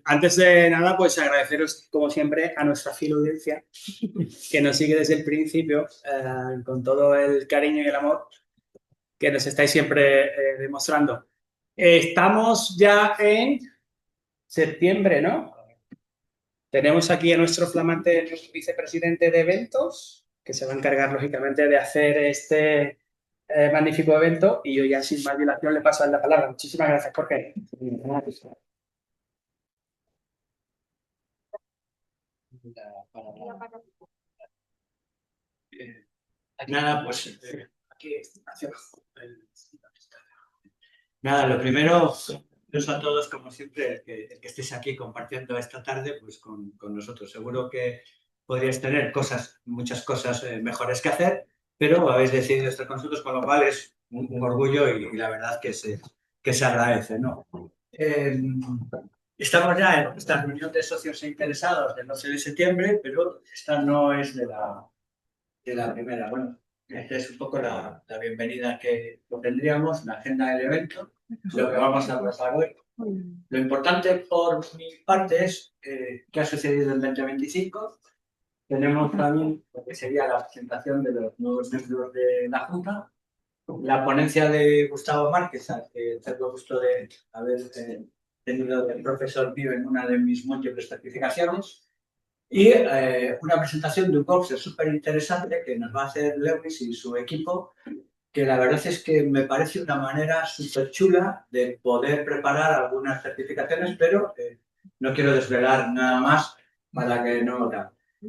Antes de nada, pues agradeceros, como siempre, a nuestra fiel audiencia que nos sigue desde el principio, con todo el cariño y el amor que nos estáis siempre demostrando. Estamos ya en septiembre, ¿no? Tenemos aquí a nuestro flamante vicepresidente de eventos, que se va a encargar, lógicamente, de hacer este magnífico evento. Y yo ya, sin más dilación, le paso la palabra. Muchísimas gracias, Jorge. Nada, pues aquí hacia abajo. Nada, lo primero, gracias a todos, como siempre, el que estéis aquí compartiendo esta tarde pues con nosotros. Seguro que podríais tener muchas cosas mejores que hacer, pero habéis decidido estar con nosotros, con lo cual es un orgullo y la verdad que se agradece, ¿no? Estamos ya en esta reunión de socios e interesados del 12 de septiembre, pero esta no es de la primera. Bueno, esta es un poco la bienvenida que tendríamos, la agenda del evento, lo que vamos a tratar hoy. Lo importante por mi parte es qué ha sucedido en 2025. Tenemos también lo que sería la presentación de los nuevos miembros de la Junta, la ponencia de Gustavo Márquez, al que tengo el gusto de haber tenido el profesor mío en una de mis múltiples certificaciones, y una presentación de un boxer súper interesante que nos va a hacer Lewis y su equipo, que la verdad es que me parece una manera súper chula de poder preparar algunas certificaciones, pero no quiero desvelar nada más para que no...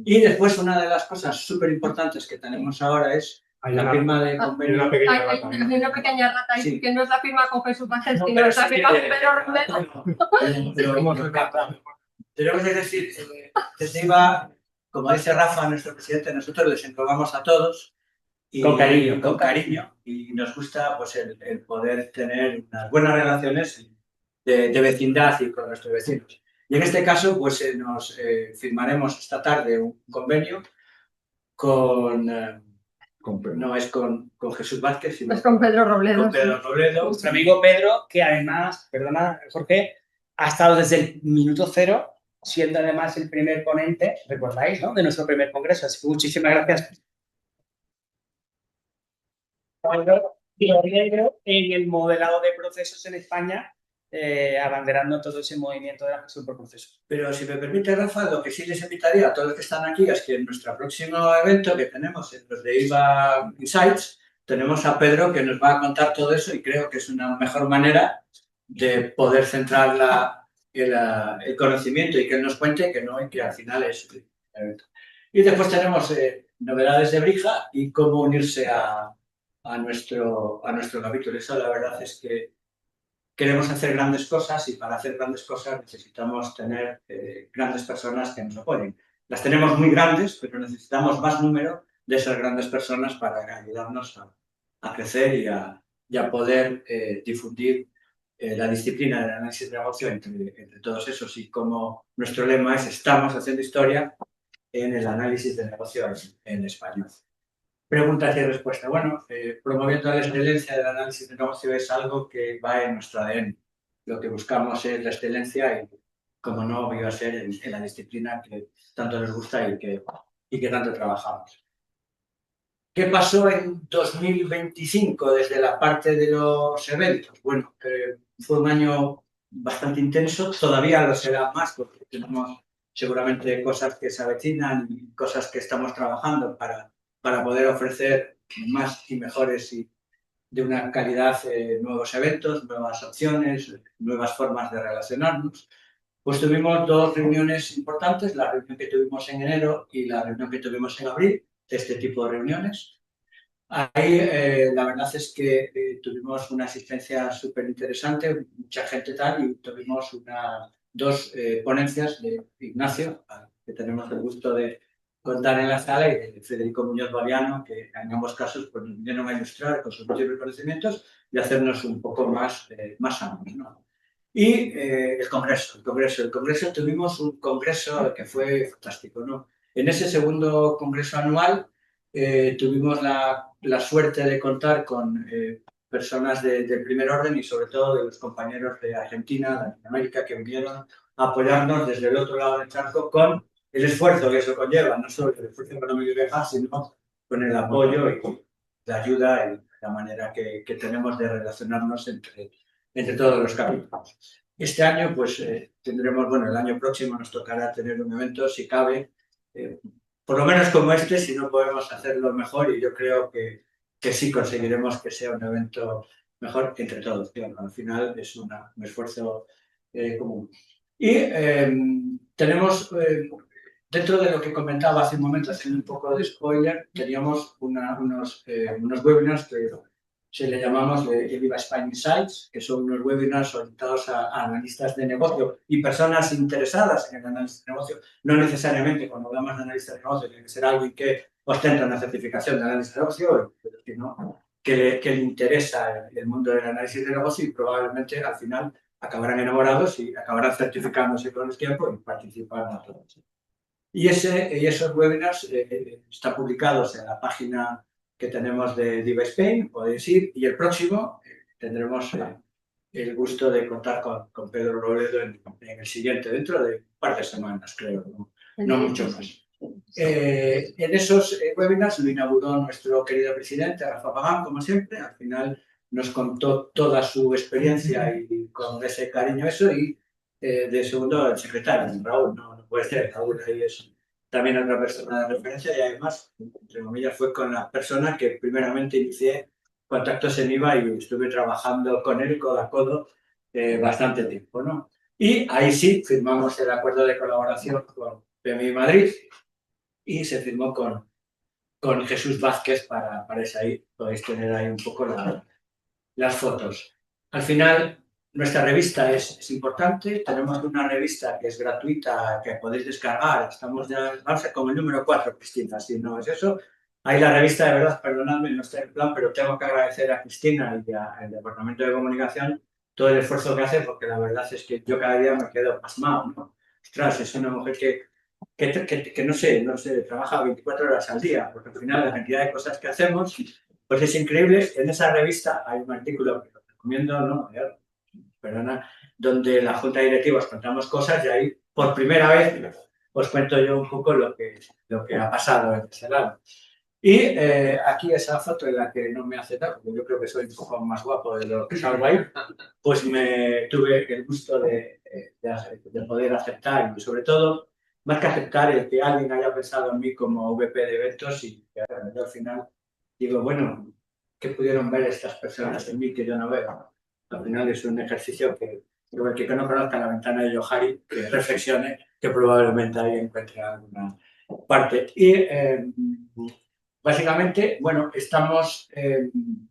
Y después una de las cosas súper importantes que tenemos ahora es la firma de convenio. Hay una pequeña rata ahí, sí, que no es la firma con Jesús Vázquez, sino es la firma con Pedro Romero. Tenemos que decir, desde IVA, como dice Rafa, nuestro presidente, nosotros les englobamos a todos y, con cariño, y nos gusta pues, el poder tener unas buenas relaciones de vecindad y con nuestros vecinos. Y en este caso, pues nos firmaremos esta tarde un convenio no es con Jesús Vázquez, sino es con Pedro Robledo. Con Pedro Robledo. Nuestro amigo Pedro, que además, perdona Jorge, ha estado desde el minuto cero, siendo además el primer ponente, recordáis, ¿no?, de nuestro primer congreso. Así que muchísimas gracias. En el modelado de procesos en España, abanderando todo ese movimiento de la gestión por procesos. Pero si me permite, Rafa, lo que sí les invitaría a todos los que están aquí es que en nuestro próximo evento que tenemos, en los de IVA Insights, tenemos a Pedro que nos va a contar todo eso y creo que es una mejor manera de poder centrar el conocimiento y que él nos cuente que no, y que al final es el evento. Y después tenemos novedades de Brija y cómo unirse a nuestro capítulo. Eso la verdad es que queremos hacer grandes cosas y para hacer grandes cosas necesitamos tener grandes personas que nos apoyen. Las tenemos muy grandes, pero necesitamos más número de esas grandes personas para ayudarnos a crecer y a poder difundir la disciplina del análisis de negocio entre todos esos. Y como nuestro lema es, estamos haciendo historia en el análisis de negocio en español. Preguntas y respuestas. Bueno, promoviendo la excelencia del análisis de negocio es algo que va en nuestro ADN. Lo que buscamos es la excelencia y, como no, iba a ser en la disciplina que tanto nos gusta y que tanto trabajamos. ¿Qué pasó en 2025 desde la parte de los eventos? Bueno, fue un año bastante intenso, todavía lo será más porque tenemos seguramente cosas que se avecinan y cosas que estamos trabajando para poder ofrecer más y mejores y de una calidad nuevos eventos, nuevas opciones, nuevas formas de relacionarnos. Pues tuvimos dos reuniones importantes, la reunión que tuvimos en enero y la reunión que tuvimos en abril, de este tipo de reuniones. Ahí la verdad es que tuvimos una asistencia súper interesante, mucha gente tal, y tuvimos dos ponencias de Ignacio, que tenemos el gusto de contar en la sala, y de Federico Muñoz Baliano, que en ambos casos pues, vinieron a ilustrar con sus múltiples conocimientos y hacernos un poco más amplios, ¿no? Y el congreso, tuvimos un congreso que fue fantástico, ¿no? En ese segundo congreso anual tuvimos la suerte de contar con personas de primer orden y sobre todo de los compañeros de Argentina, de Latinoamérica, que vinieron apoyarnos desde el otro lado del charco con el esfuerzo que eso conlleva, no solo el esfuerzo económico que deja, sino con el apoyo y la ayuda y la manera que tenemos de relacionarnos entre todos los capítulos. Este año, pues tendremos, bueno, el año próximo nos tocará tener un evento, si cabe, por lo menos como este, si no podemos hacerlo mejor, y yo creo que sí conseguiremos que sea un evento mejor entre todos. Al final es un esfuerzo común. Y tenemos, dentro de lo que comentaba hace un momento, haciendo un poco de spoiler, teníamos unos webinars que le llamamos Viva Spain Insights, que son unos webinars orientados a analistas de negocio y personas interesadas en el análisis de negocio. No necesariamente cuando hablamos de analista de negocio tiene que ser alguien que ostenta una certificación de análisis de negocio, sino que le interesa el mundo del análisis de negocio y probablemente al final acabarán enamorados y acabarán certificándose con el tiempo y participarán a todos. Y esos webinars están publicados en la página que tenemos de Diva Spain, podéis ir, y el próximo tendremos el gusto de contar con Pedro Robledo en el siguiente, dentro de un par de semanas, creo, no mucho más. En esos webinars lo inauguró nuestro querido presidente, Rafa Pagán, como siempre. Al final nos contó toda su experiencia y con ese cariño eso, y de segundo el secretario, Raúl, no puede ser, Raúl ahí es también otra persona de referencia, y además, entre comillas, fue con la persona que primeramente inicié contactos en IVA y estuve trabajando con él codo a codo bastante tiempo, ¿no? Y ahí sí firmamos el acuerdo de colaboración con PMI Madrid y se firmó con Jesús Vázquez para eso. Ahí podéis tener ahí un poco las fotos. Al final, nuestra revista es importante. Tenemos una revista que es gratuita, que podéis descargar. Estamos ya, vamos a como el número 4, Cristina, si no es eso. Ahí la revista, de verdad, perdonadme, no está en plan, pero tengo que agradecer a Cristina y al Departamento de Comunicación todo el esfuerzo que hace, porque la verdad es que yo cada día me quedo pasmado, ¿no? Ostras, es una mujer que no sé, trabaja 24 horas al día, porque al final la cantidad de cosas que hacemos, pues es increíble. En esa revista hay un artículo que os recomiendo, ¿no? Perdona, donde la Junta Directiva os contamos cosas, y ahí por primera vez os cuento yo un poco lo que ha pasado en ese lado. Y aquí esa foto en la que no me hace tal, porque yo creo que soy un poco más guapo de lo que salgo ahí, pues me tuve el gusto de poder aceptar, y sobre todo, más que aceptar, el que alguien haya pensado en mí como VP de eventos, y que yo al final digo, bueno, ¿qué pudieron ver estas personas en mí que yo no veo? Al final es un ejercicio que el que no conozca la ventana de Johari, que reflexione, que probablemente ahí encuentre alguna parte. Y básicamente, bueno, estamos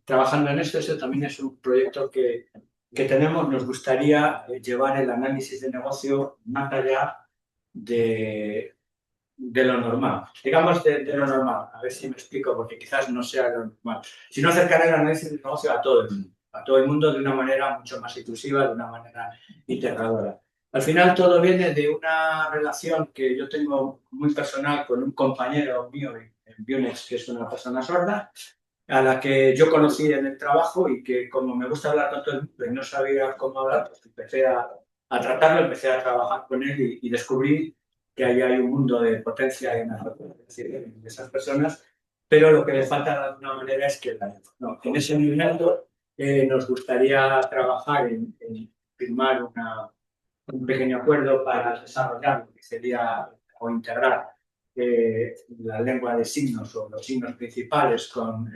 trabajando en esto. Eso también es un proyecto que tenemos. Nos gustaría llevar el análisis de negocio más allá de lo normal. Digamos de lo normal, a ver si me explico, porque quizás no sea lo normal, sino acercar el análisis de negocio a todo el mundo de una manera mucho más inclusiva, de una manera integradora. Al final todo viene de una relación que yo tengo muy personal con un compañero mío en Bionex, que es una persona sorda, a la que yo conocí en el trabajo, y que, como me gusta hablar con todo el mundo y no sabía cómo hablar, pues empecé a tratarlo, empecé a trabajar con él, y descubrí que ahí hay un mundo de potencia y una de esas personas, pero lo que le falta de alguna manera es que en ese momento nos gustaría trabajar en firmar un pequeño acuerdo para desarrollar lo que sería o integrar la lengua de signos o los signos principales con,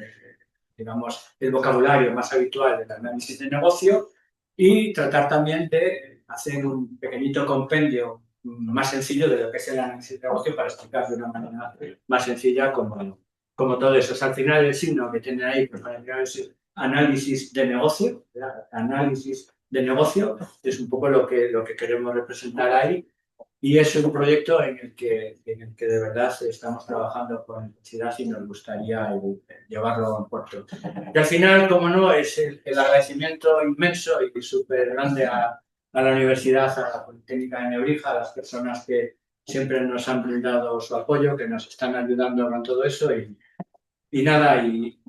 digamos, el vocabulario más habitual del análisis de negocio, y tratar también de hacer un pequeñito compendio más sencillo de lo que es el análisis de negocio, para explicar de una manera más sencilla como todo eso. O sea, al final el signo que tiene ahí, pues para es análisis de negocio, ¿verdad? Análisis de negocio es un poco lo que queremos representar ahí. Y es un proyecto en el que de verdad estamos trabajando con intensidad, y nos gustaría llevarlo a puerto. Y al final, como no, es el agradecimiento inmenso y súper grande a la universidad, a la Politécnica de Nebrija, a las personas que siempre nos han brindado su apoyo, que nos están ayudando con todo eso, y nada, y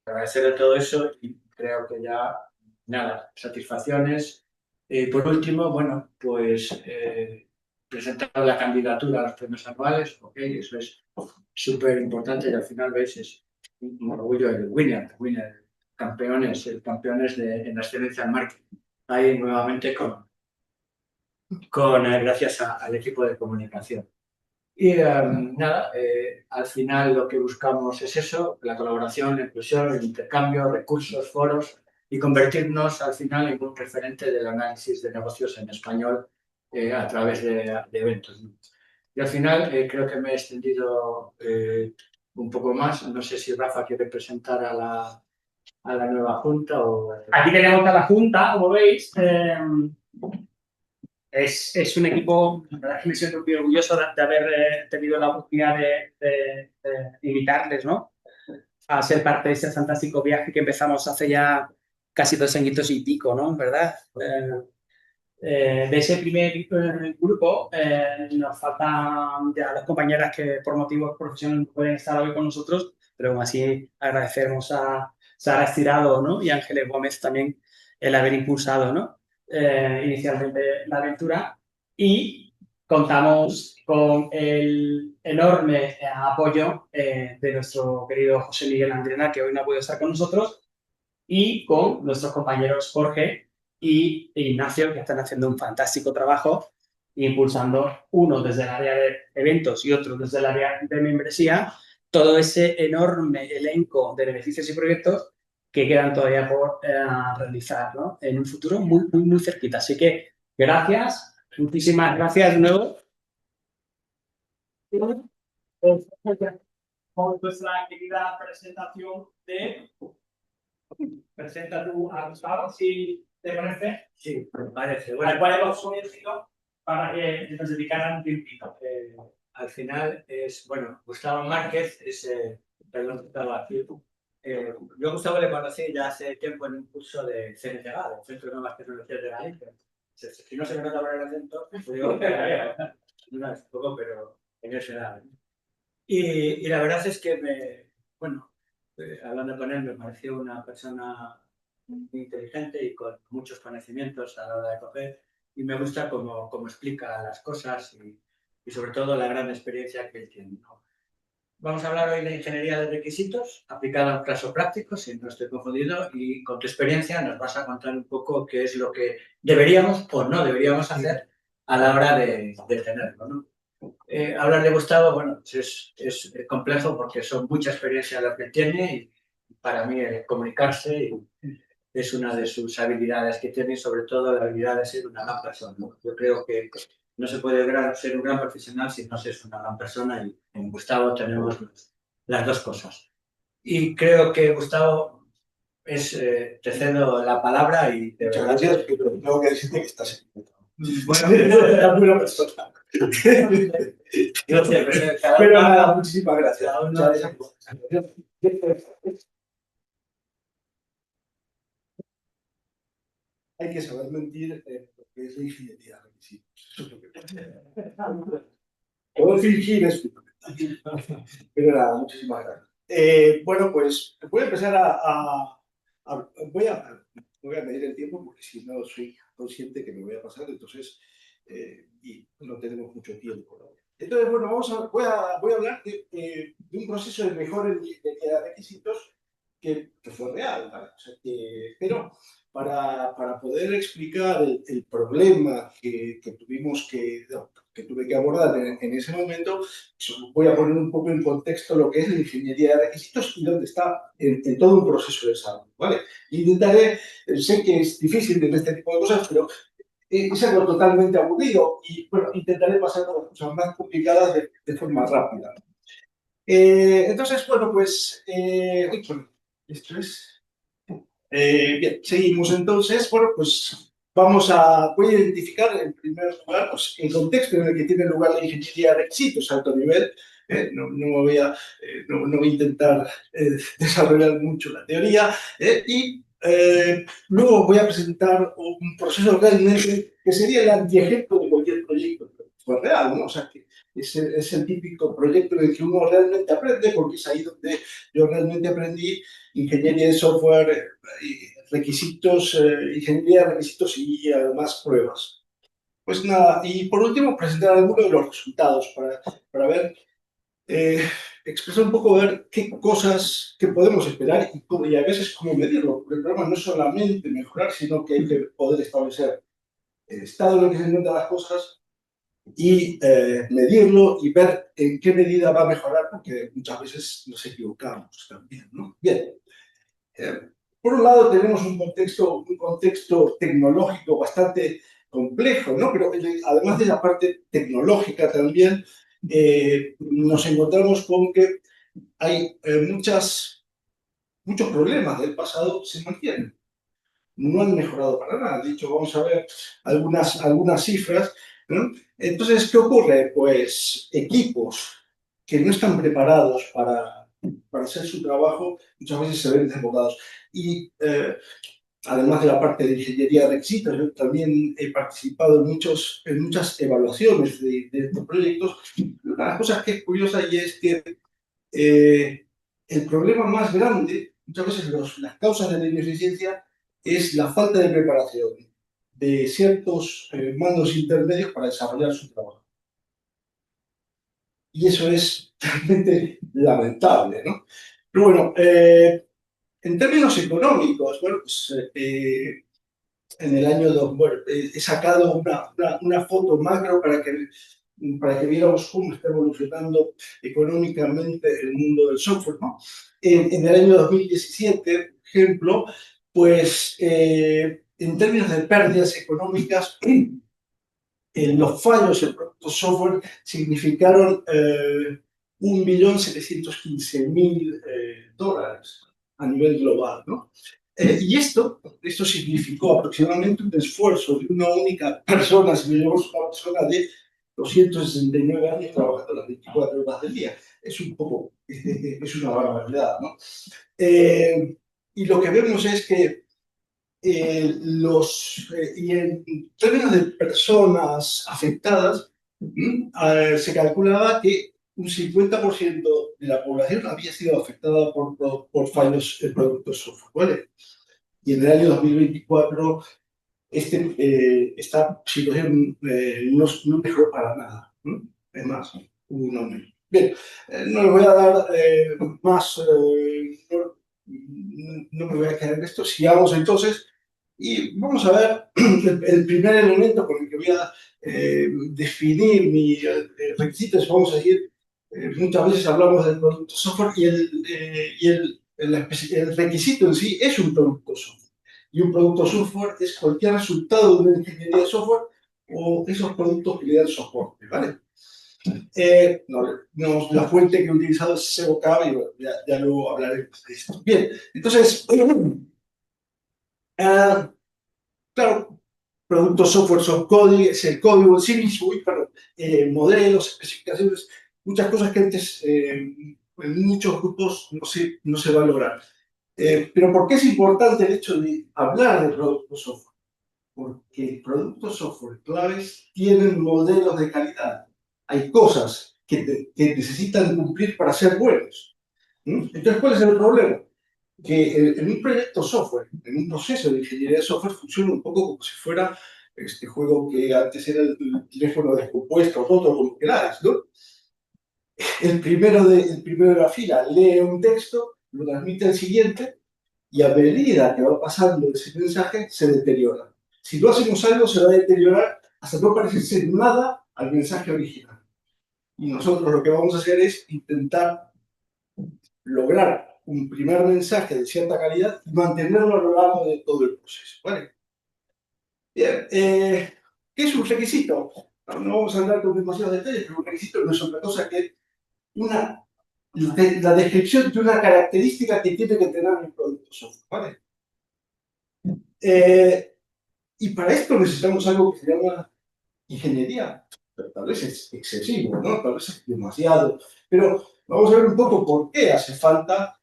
agradecer de todo eso, y creo que ya, nada, satisfacciones Por último, bueno, pues presentar la candidatura a los premios anuales, ok, eso es súper importante y al final, veis, es un orgullo el winner, campeones en la excelencia en marketing. Ahí nuevamente gracias al equipo de comunicación. Y nada, al final lo que buscamos es eso, la colaboración, la inclusión, el intercambio, recursos, foros y convertirnos al final en un referente del análisis de negocios en español a través de eventos, ¿no? Y al final creo que me he extendido un poco más. No sé si Rafa quiere presentar a la nueva junta o... Aquí tenemos a la junta, como veis. Es un equipo, la verdad es que me siento muy orgulloso de haber tenido la oportunidad de invitarles, ¿no?, a ser parte de ese fantástico viaje que empezamos hace ya casi 2 añitos y pico, ¿no? ¿Verdad? De ese primer grupo nos faltan ya 2 compañeras que por motivos profesionales no pueden estar hoy con nosotros, pero aún así agradecemos a Sara Estirado, ¿no?, y Ángeles Gómez también el haber impulsado, ¿no?, inicialmente la aventura, y contamos con el enorme apoyo de nuestro querido José Miguel Andrena, que hoy no ha podido estar con nosotros, y con nuestros compañeros Jorge y Ignacio, que están haciendo un fantástico trabajo, impulsando, uno desde el área de eventos y otro desde el área de membresía, todo ese enorme elenco de beneficios y proyectos que quedan todavía por realizar, ¿no?, en un futuro muy, muy, muy cerquita. Así que gracias, muchísimas gracias de nuevo. Con nuestra querida presentación de... Presenta tú a Gustavo, si te parece. Sí, me parece. Bueno, al cual hemos conocido para que nos dedicaran un tiempito. Al final es, bueno, Gustavo Márquez es, perdón, Gustavo aquí. Yo a Gustavo le conocí ya hace tiempo en un curso de CNTG, del Centro de Nuevas Tecnologías de Galicia. Si no se me nota por el acento, pues digo, no es poco, pero en ese edad. Y la verdad es que bueno, hablando con él, me pareció una persona muy inteligente y con muchos conocimientos a la hora de coger, y me gusta cómo explica las cosas y sobre todo la gran experiencia que él tiene, ¿no? Vamos a hablar hoy de ingeniería de requisitos aplicada a un caso práctico, si no estoy confundido, y con tu experiencia nos vas a contar un poco qué es lo que deberíamos o no deberíamos hacer a la hora de tenerlo, ¿no? Hablar de Gustavo, bueno, es complejo porque son mucha experiencia la que tiene, y para mí comunicarse es una de sus habilidades que tiene, y sobre todo la habilidad de ser una gran persona, ¿no? Yo creo que no se puede ser un gran profesional si no se es una gran persona, y en Gustavo tenemos las dos cosas. Y creo que Gustavo te cedo la palabra y de Muchas verdad... gracias, pero tengo que decirte que estás equivocado. Bueno, es muy buena persona. Pero nada, muchísimas gracias. Muchas gracias. Hay que saber mentir porque es la ingeniería de requisitos. Eso es lo que pasa. Puedo fingir es fundamental. Pero nada, muchísimas gracias. Bueno, pues voy a empezar voy a medir el tiempo porque si no soy consciente que me voy a pasar, entonces, y no tenemos mucho tiempo, ¿no? Entonces, bueno, voy a hablar de un proceso de mejora de requisitos que fue real, ¿vale? O sea, pero para poder explicar el problema que tuve que abordar en ese momento, voy a poner un poco en contexto lo que es la ingeniería de requisitos y dónde está en todo un proceso de desarrollo, ¿vale? Intentaré, sé que es difícil en este tipo de cosas, pero es algo totalmente aburrido y, bueno, intentaré pasar a las cosas más complicadas de forma rápida. Entonces, bueno, pues, esto es... bien, seguimos entonces. Bueno, pues voy a identificar en primer lugar pues, el contexto en el que tiene lugar la ingeniería de requisitos a alto nivel. No voy a intentar desarrollar mucho la teoría y luego voy a presentar un proceso realmente que sería el antiejemplo de cualquier proyecto real, ¿no? O sea, que es el típico proyecto en el que uno realmente aprende, porque es ahí donde yo realmente aprendí ingeniería de software requisitos, ingeniería de requisitos y además pruebas. Pues nada, y por último presentar algunos de los resultados para ver, expresar un poco, ver qué cosas que podemos esperar y a veces cómo medirlo, porque el problema no es solamente mejorar, sino que hay que poder establecer el estado en el que se encuentran las cosas y medirlo y ver en qué medida va a mejorar, porque muchas veces nos equivocamos también, ¿no? Bien. Por un lado tenemos un contexto tecnológico bastante complejo, ¿no? Pero además de la parte tecnológica también nos encontramos con que hay muchos problemas del pasado se mantienen. No han mejorado para nada. De hecho, vamos a ver algunas cifras, ¿no? Entonces, ¿qué ocurre? Pues equipos que no están preparados para hacer su trabajo muchas veces se ven desbordados. Y además de la parte de ingeniería de requisitos, yo también he participado en muchas evaluaciones de estos proyectos. Una de las cosas que es curiosa y es que el problema más grande, muchas veces las causas de la ineficiencia, es la falta de preparación de ciertos mandos intermedios para desarrollar su trabajo. Y eso es realmente lamentable, ¿no? Pero bueno, en términos económicos, bueno, pues en el año 2000, bueno, he sacado una foto macro para que viéramos cómo está evolucionando económicamente el mundo del software, ¿no? En el año 2017, por ejemplo, pues en términos de pérdidas económicas, los fallos en productos software significaron 1.715.000 dólares a nivel global, ¿no? Y esto significó aproximadamente un esfuerzo de una única persona, si miramos una persona de 269 años trabajando las 24 horas del día. Es una barbaridad, ¿no? Y lo que vemos es que y en términos de personas afectadas, se calculaba que un 50% de la población había sido afectada por fallos en productos software, ¿vale? Y en el año 2024 esta situación no mejoró para nada, ¿no? Es más, hubo un aumento. Bien, no les voy a dar más, no me voy a quedar en esto, sigamos entonces y vamos a ver el primer elemento con el que voy a definir mis requisitos. Vamos a decir, muchas veces hablamos del producto software y el requisito en sí es un producto software. Y un producto software es cualquier resultado de una ingeniería de software o esos productos que le dan soporte, ¿vale? La fuente que he utilizado es SEOCAB y bueno, ya luego hablaremos de esto. Bien, entonces, claro, productos software son código, es el código en sí mismo, modelos, especificaciones, muchas cosas que antes en muchos grupos no se valoran. Pero ¿por qué es importante el hecho de hablar de productos software? Porque productos software claves tienen modelos de calidad. Hay cosas que necesitan cumplir para ser buenos. Entonces, ¿cuál es el problema? Que en un proyecto software, en un proceso de ingeniería de software, funciona un poco como si fuera este juego que antes era el teléfono descompuesto, roto, como queráis, ¿no? El primero de la fila lee un texto, lo transmite al siguiente, y a medida que va pasando ese mensaje, se deteriora. Si no hacemos algo, se va a deteriorar hasta no parecerse nada al mensaje original. Y nosotros lo que vamos a hacer es intentar lograr un primer mensaje de cierta calidad y mantenerlo a lo largo de todo el proceso, ¿vale? Bien, ¿qué es un requisito? No vamos a hablar con demasiados detalles, pero un requisito no es otra cosa que la descripción de una característica que tiene que tener un producto software, ¿vale? Y para esto necesitamos algo que se llama ingeniería. Pero tal vez es excesivo, ¿no? Tal vez es demasiado. Pero vamos a ver un poco por qué hace falta,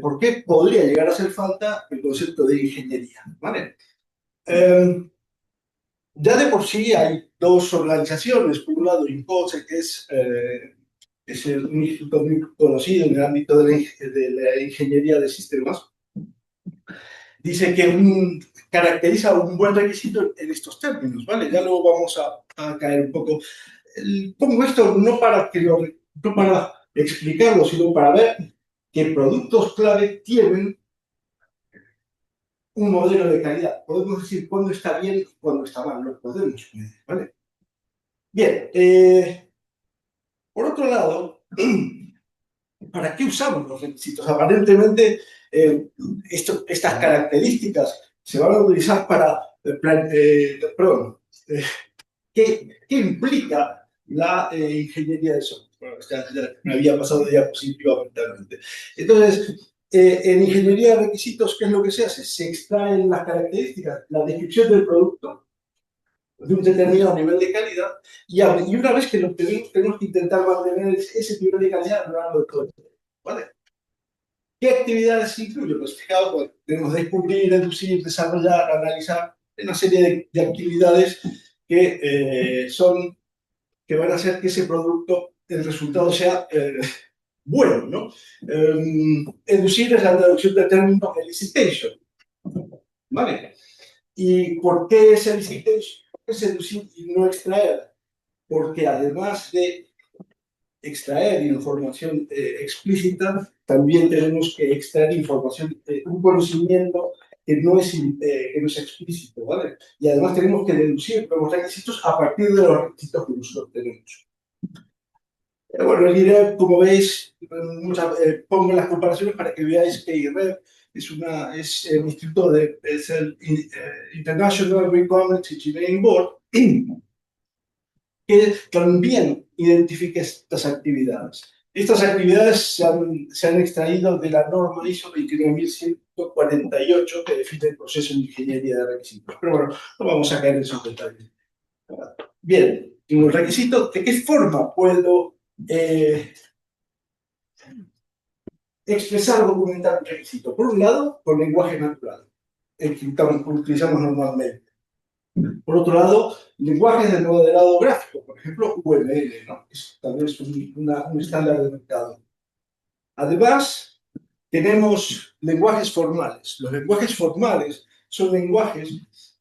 por qué podría llegar a hacer falta el concepto de ingeniería, ¿vale? Ya de por sí hay dos organizaciones. Por un lado, INCOSE, que es un instituto muy conocido en el ámbito de la ingeniería de sistemas. dice que caracteriza un buen requisito en estos términos, ¿vale? Ya luego vamos a caer un poco. Pongo esto no para explicarlo, sino para ver que productos clave tienen un modelo de calidad. Podemos decir cuándo está bien y cuándo está mal, lo podemos medir, ¿vale? Bien, por otro lado, ¿para qué usamos los requisitos? Aparentemente, estas características se van a utilizar para... ¿qué implica la ingeniería de software? Bueno, ya me había pasado de diapositiva mentalmente. Entonces, en ingeniería de requisitos, ¿qué es lo que se hace? Se extraen las características, la descripción del producto de un determinado nivel de calidad y una vez que lo tenemos que intentar mantener ese nivel de calidad a lo largo de todo el tiempo, ¿vale? ¿Qué actividades incluye? Pues fijaos, pues, tenemos descubrir, deducir, desarrollar, analizar, una serie de actividades que van a hacer que ese producto, el resultado sea bueno, ¿no? Deducir es la traducción del término elicitation, ¿vale? ¿Y por qué es elicitation? ¿Por qué es deducir y no extraer? Porque además de extraer información explícita, también tenemos que extraer información, un conocimiento que no es explícito, ¿vale? Y además tenemos que deducir los requisitos a partir de los requisitos que nosotros tenemos. Bueno, el IREP, como veis, pongo las comparaciones para que veáis que IREP es el instituto es el International Requirements Engineering Board, que también identifica estas actividades. Estas actividades se han extraído de la norma ISO 29148 que define el proceso de ingeniería de requisitos. Pero bueno, no vamos a caer en esos detalles. Bien, un requisito, ¿de qué forma puedo expresar o documentar un requisito? Por un lado, con lenguaje natural, el que utilizamos normalmente. Por otro lado, lenguajes de modelado gráfico, por ejemplo, UML, ¿no? Es tal vez un estándar de mercado. Además, tenemos lenguajes formales. Los lenguajes formales son lenguajes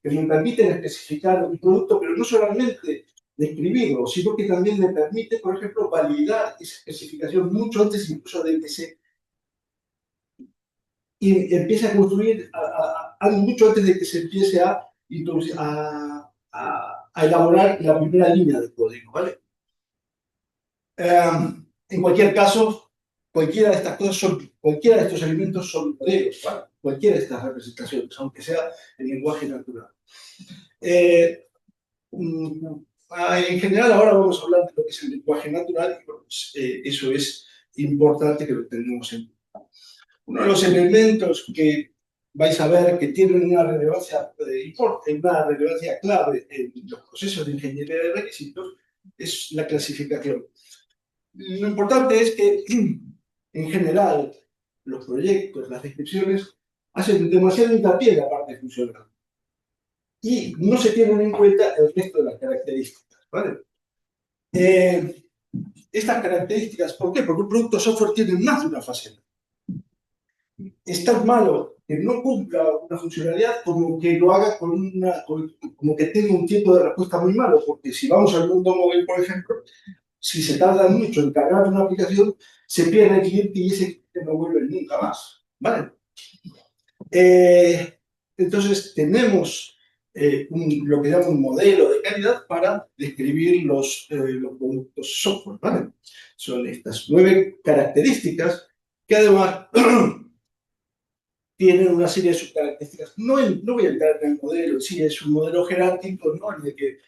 que nos permiten especificar un producto, pero no solamente describirlo, sino que también le permite, por ejemplo, validar esa especificación mucho antes incluso de que se empiece a construir, mucho antes de que se empiece a elaborar la primera línea de código, ¿vale? En cualquier caso, cualquiera de estas cosas cualquiera de estos elementos son modelos, ¿vale? Cualquiera de estas representaciones, aunque sea en lenguaje natural. En general, ahora vamos a hablar de lo que es el lenguaje natural y pues, eso es importante que lo tengamos en cuenta. Uno de los elementos que vais a ver que tienen una relevancia clave en los procesos de ingeniería de requisitos es la clasificación. Lo importante es que, en general, los proyectos, las descripciones, hacen demasiado hincapié en la parte funcional y no se tienen en cuenta el resto de las características, ¿vale? Estas características, ¿por qué? Porque un producto software tiene más de una faceta. Es tan malo que no cumpla una funcionalidad como que lo haga como que tenga un tiempo de respuesta muy malo, porque si vamos al mundo móvil, por ejemplo, si se tarda mucho en cargar una aplicación, se pierde el cliente y ese cliente no vuelve nunca más, ¿vale? Entonces tenemos lo que llama un modelo de calidad para describir los productos software, ¿vale? Son estas 9 características que además tienen una serie de subcaracterísticas. No voy a entrar en el modelo, sí, es un modelo jerárquico, ¿no? En el que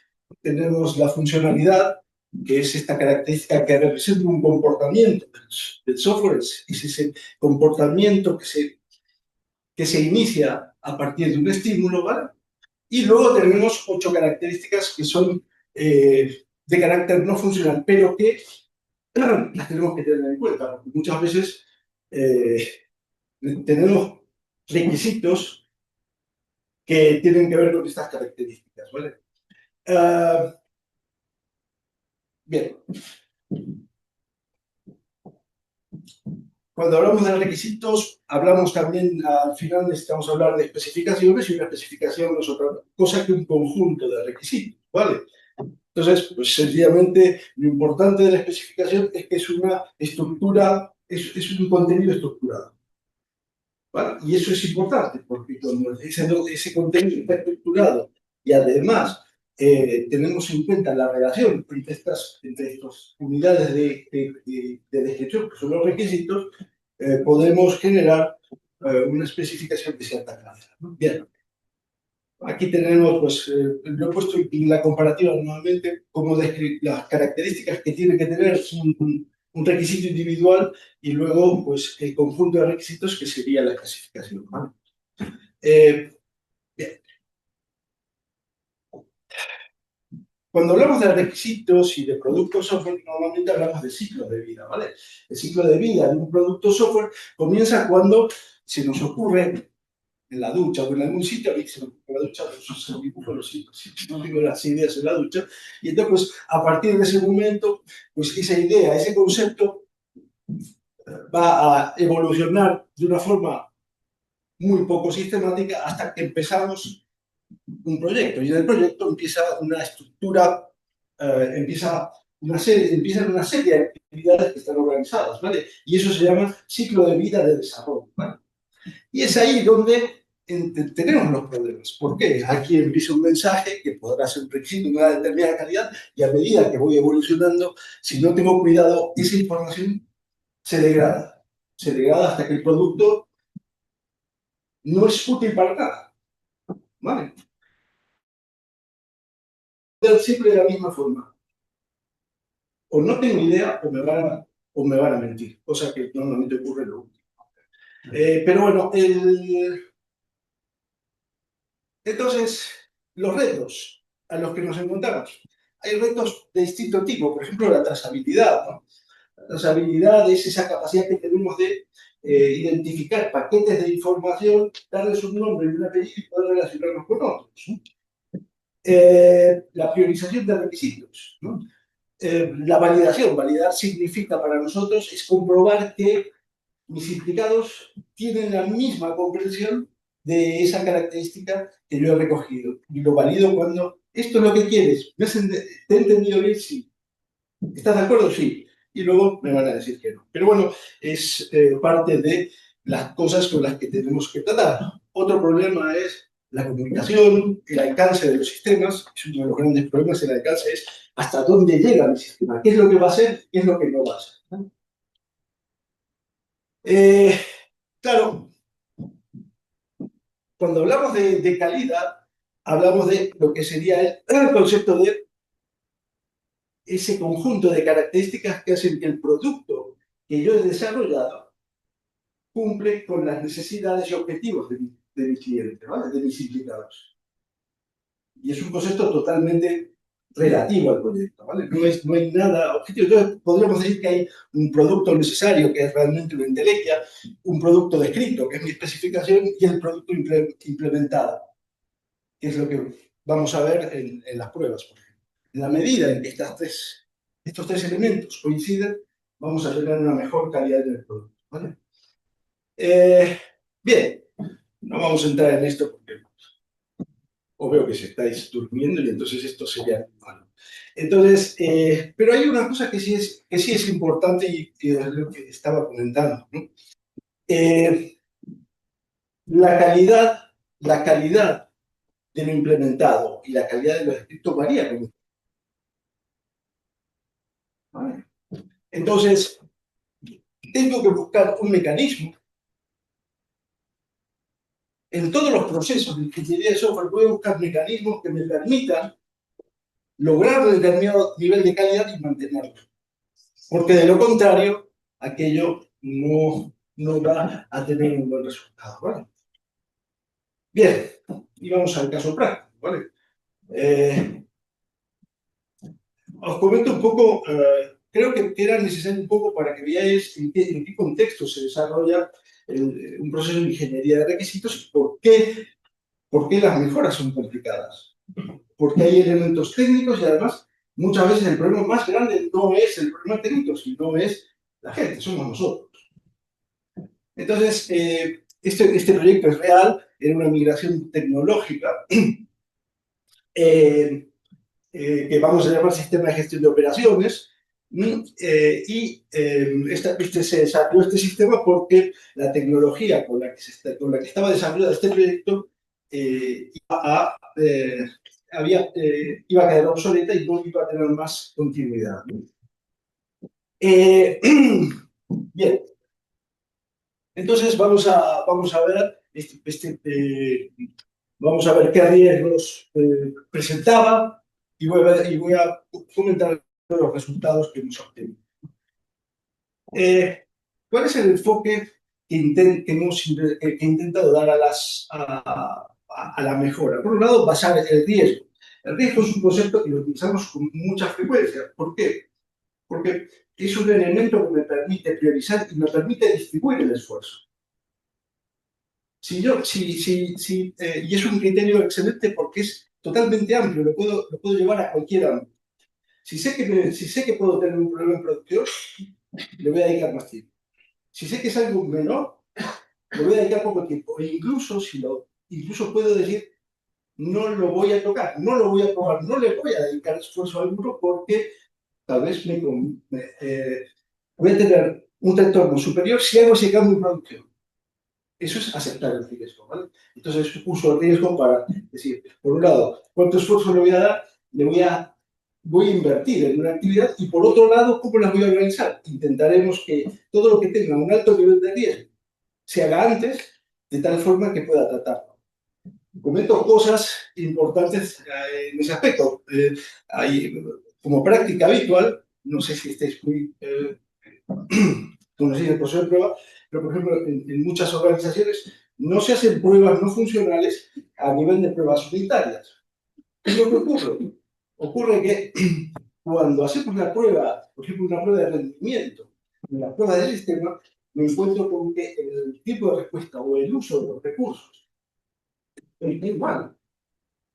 tenemos la funcionalidad, que es esta característica que representa un comportamiento del software, es ese comportamiento que se inicia a partir de un estímulo, ¿vale? Y luego tenemos 8 características que son de carácter no funcional, pero que las tenemos que tener en cuenta, porque muchas veces tenemos requisitos que tienen que ver con estas características, ¿vale? Bien. Cuando hablamos de requisitos, hablamos también, al final necesitamos hablar de especificaciones, y una especificación no es otra cosa que un conjunto de requisitos, ¿vale? Entonces, pues sencillamente, lo importante de la especificación es que es una estructura, es un contenido estructurado, ¿vale? Y eso es importante, porque cuando ese contenido está estructurado y además tenemos en cuenta la relación entre estas unidades de descripción, que son los requisitos, podemos generar una especificación de cierta clase, ¿no? Bien. Aquí tenemos, pues, lo he puesto en la comparativa nuevamente, como las características que tiene que tener un requisito individual y luego, pues, el conjunto de requisitos que sería la clasificación, ¿vale? Bien. Cuando hablamos de requisitos y de productos software, normalmente hablamos de ciclo de vida, ¿vale? El ciclo de vida de un producto software comienza cuando se nos ocurre en la ducha o en algún sitio, a mí se me ocurre en la ducha, pues se dibujo los sitios, no tengo las ideas en la ducha, y entonces, pues, a partir de ese momento, pues esa idea, ese concepto va a evolucionar de una forma muy poco sistemática hasta que empezamos un proyecto, y en el proyecto empieza una estructura, empiezan una serie de actividades que están organizadas, ¿vale? Y eso se llama ciclo de vida de desarrollo, ¿vale? Y es ahí donde tenemos los problemas. ¿Por qué? Aquí empieza un mensaje que podrá ser un requisito de una determinada calidad y a medida que voy evolucionando, si no tengo cuidado, esa información se degrada. Se degrada hasta que el producto no es útil para nada, ¿vale? Siempre de la misma forma. O no tengo idea o me van a mentir, cosa que normalmente ocurre lo último. Pero bueno, entonces, los retos a los que nos encontramos. Hay retos de distinto tipo, por ejemplo, la trazabilidad, ¿no? La trazabilidad es esa capacidad que tenemos de identificar paquetes de información, darles un nombre y un apellido y poder relacionarlos con otros, ¿no? La priorización de requisitos, ¿no? La validación. Validar significa para nosotros es comprobar que mis implicados tienen la misma comprensión de esa característica que yo he recogido. Y lo valido cuando esto es lo que quieres. ¿Te he entendido bien? Sí. ¿Estás de acuerdo? Sí. Y luego me van a decir que no. Pero bueno, es parte de las cosas con las que tenemos que tratar. Otro problema es la comunicación, el alcance de los sistemas. Es uno de los grandes problemas. El alcance es hasta dónde llega mi sistema. ¿Qué es lo que va a hacer? ¿Qué es lo que no va a hacer? Claro, cuando hablamos de calidad, hablamos de lo que sería el concepto de ese conjunto de características que hacen que el producto que yo he desarrollado cumple con las necesidades y objetivos de mi cliente, ¿vale? De mis implicados. Y es un concepto totalmente relativo al proyecto, ¿vale? No hay nada objetivo. Entonces, podríamos decir que hay un producto necesario, que es realmente una entelequia, un producto descrito, que es mi especificación, y el producto implementado, que es lo que vamos a ver en las pruebas, por ejemplo. En la medida en que estos tres elementos coinciden, vamos a tener una mejor calidad del producto, ¿vale? Bien, no vamos a entrar en esto porque os veo que se estáis durmiendo y entonces esto sería malo. Entonces, pero hay una cosa que sí es importante y que es lo que estaba comentando, ¿no? La calidad de lo implementado y la calidad de lo escrito varía con esto, ¿vale? Entonces, tengo que buscar un mecanismo en todos los procesos de ingeniería de software. Voy a buscar mecanismos que me permitan lograr un determinado nivel de calidad y mantenerlo. Porque de lo contrario, aquello no va a tener un buen resultado, ¿vale? Bien, y vamos al caso práctico, ¿vale? Os comento un poco, creo que era necesario un poco para que veáis en qué contexto se desarrolla un proceso de ingeniería de requisitos y por qué las mejoras son complicadas. Porque hay elementos técnicos y además muchas veces el problema más grande no es el problema técnico, sino es la gente, somos nosotros. Entonces, este proyecto es real, era una migración tecnológica que vamos a llamar sistema de gestión de operaciones. Se desarrolló este sistema porque la tecnología con la que estaba desarrollado este proyecto iba a quedar obsoleta y no iba a tener más continuidad. Bien, entonces vamos a ver vamos a ver qué riesgos presentaba y voy a comentar los resultados que hemos obtenido. ¿Cuál es el enfoque que hemos intentado dar a la mejora? Por un lado, basar el riesgo. El riesgo es un concepto que lo utilizamos con mucha frecuencia. ¿Por qué? Porque es un elemento que me permite priorizar y me permite distribuir el esfuerzo. Y es un criterio excelente porque es totalmente amplio, lo puedo llevar a cualquier ámbito. Si sé que puedo tener un problema en producción, le voy a dedicar más tiempo. Si sé que es algo menor, le voy a dedicar poco tiempo. E incluso puedo decir, no lo voy a tocar, no lo voy a probar, no le voy a dedicar esfuerzo alguno porque tal vez voy a tener un retorno superior si hago ese cambio en producción. Eso es aceptar el riesgo, ¿vale? Entonces uso el riesgo para decir, por un lado, ¿cuánto esfuerzo le voy a dar? Voy a invertir en una actividad y por otro lado, ¿cómo las voy a organizar? Intentaremos que todo lo que tenga un alto nivel de riesgo se haga antes, de tal forma que pueda tratarlo. Comento cosas importantes en ese aspecto. Como práctica habitual, no sé si estáis muy conocidos el proceso de prueba, pero por ejemplo, en muchas organizaciones no se hacen pruebas no funcionales a nivel de pruebas unitarias. ¿Qué es lo que ocurre? Ocurre que cuando hacemos una prueba, por ejemplo, una prueba de rendimiento, en la prueba del sistema, me encuentro con que el tipo de respuesta o el uso de los recursos es igual.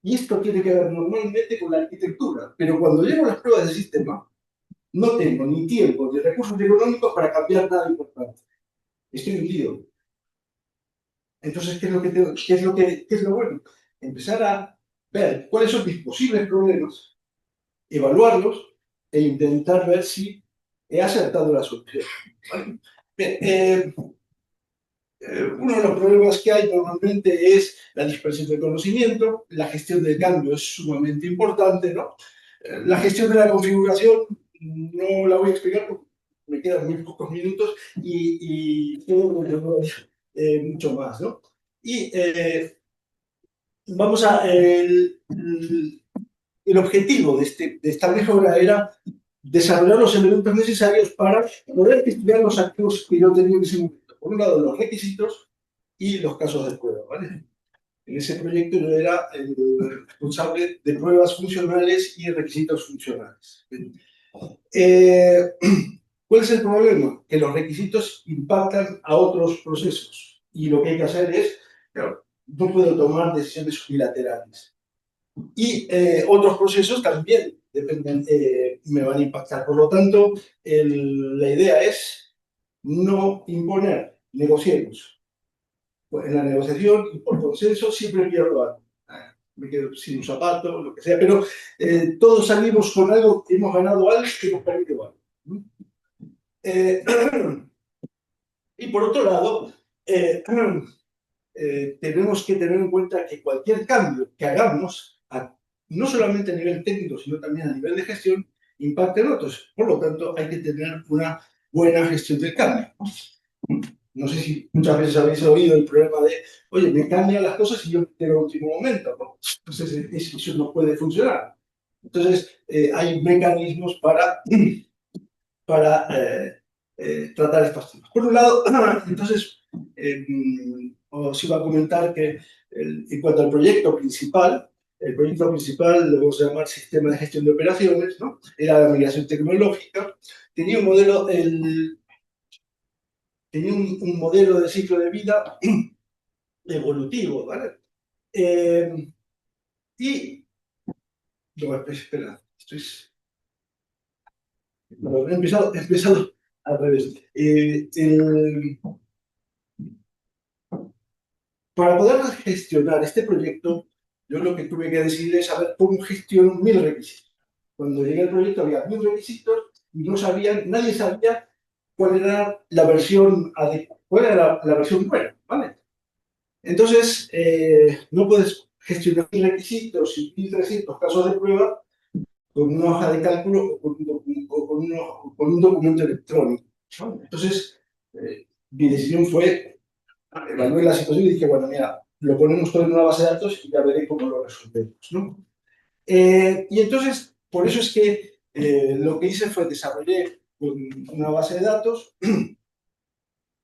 Y esto tiene que ver normalmente con la arquitectura. Pero cuando llego a las pruebas del sistema, no tengo ni tiempo ni recursos económicos para cambiar nada importante. Estoy hundido. Entonces, ¿qué es lo bueno? Empezar a ver cuáles son mis posibles problemas, evaluarlos e intentar ver si he acertado la solución. ¿Vale? Bien, uno de los problemas que hay normalmente es la dispersión del conocimiento, la gestión del cambio es sumamente importante, ¿no? La gestión de la configuración no la voy a explicar porque me quedan muy pocos minutos y tengo mucho más, ¿no? Y el objetivo de esta mejora era desarrollar los elementos necesarios para poder estudiar los activos que yo tenía en ese momento. Por un lado, los requisitos y los casos de prueba, ¿vale? En ese proyecto yo era el responsable de pruebas funcionales y requisitos funcionales. ¿Cuál es el problema? Que los requisitos impactan a otros procesos y lo que hay que hacer es, claro, no puedo tomar decisiones unilaterales. Y otros procesos también me van a impactar. Por lo tanto, la idea es no imponer, negociemos. Pues en la negociación y por consenso siempre pierdo algo. Me quedo sin un zapato, lo que sea, pero todos salimos con algo, hemos ganado algo que hemos perdido algo. Y por otro lado, tenemos que tener en cuenta que cualquier cambio que hagamos, no solamente a nivel técnico, sino también a nivel de gestión, impacta en otros. Por lo tanto, hay que tener una buena gestión del cambio. No sé si muchas veces habéis oído el problema de, oye, me cambian las cosas y yo quiero último momento, ¿no? Entonces, eso no puede funcionar. Entonces, hay mecanismos para tratar estos temas. Por un lado, entonces, os iba a comentar que en cuanto al proyecto principal, el proyecto principal lo vamos a llamar Sistema de Gestión de Operaciones, ¿no? Era la migración tecnológica, tenía un modelo, tenía un modelo de ciclo de vida evolutivo, ¿vale? No, espera, he empezado al revés. Para poder gestionar este proyecto, yo lo que tuve que decidir es saber cómo gestiono 1000 requisitos. Cuando llegué al proyecto había 1000 requisitos y nadie sabía cuál era la versión la versión buena, ¿vale? Entonces, no puedes gestionar 1000 requisitos y 1300 casos de prueba con una hoja de cálculo o con un documento electrónico, ¿no? Entonces, mi decisión fue, evalué la situación y dije, bueno, mira, lo ponemos todo en una base de datos y ya veré cómo lo resolvemos, ¿no? Y entonces, por eso es que lo que hice fue desarrollé una base de datos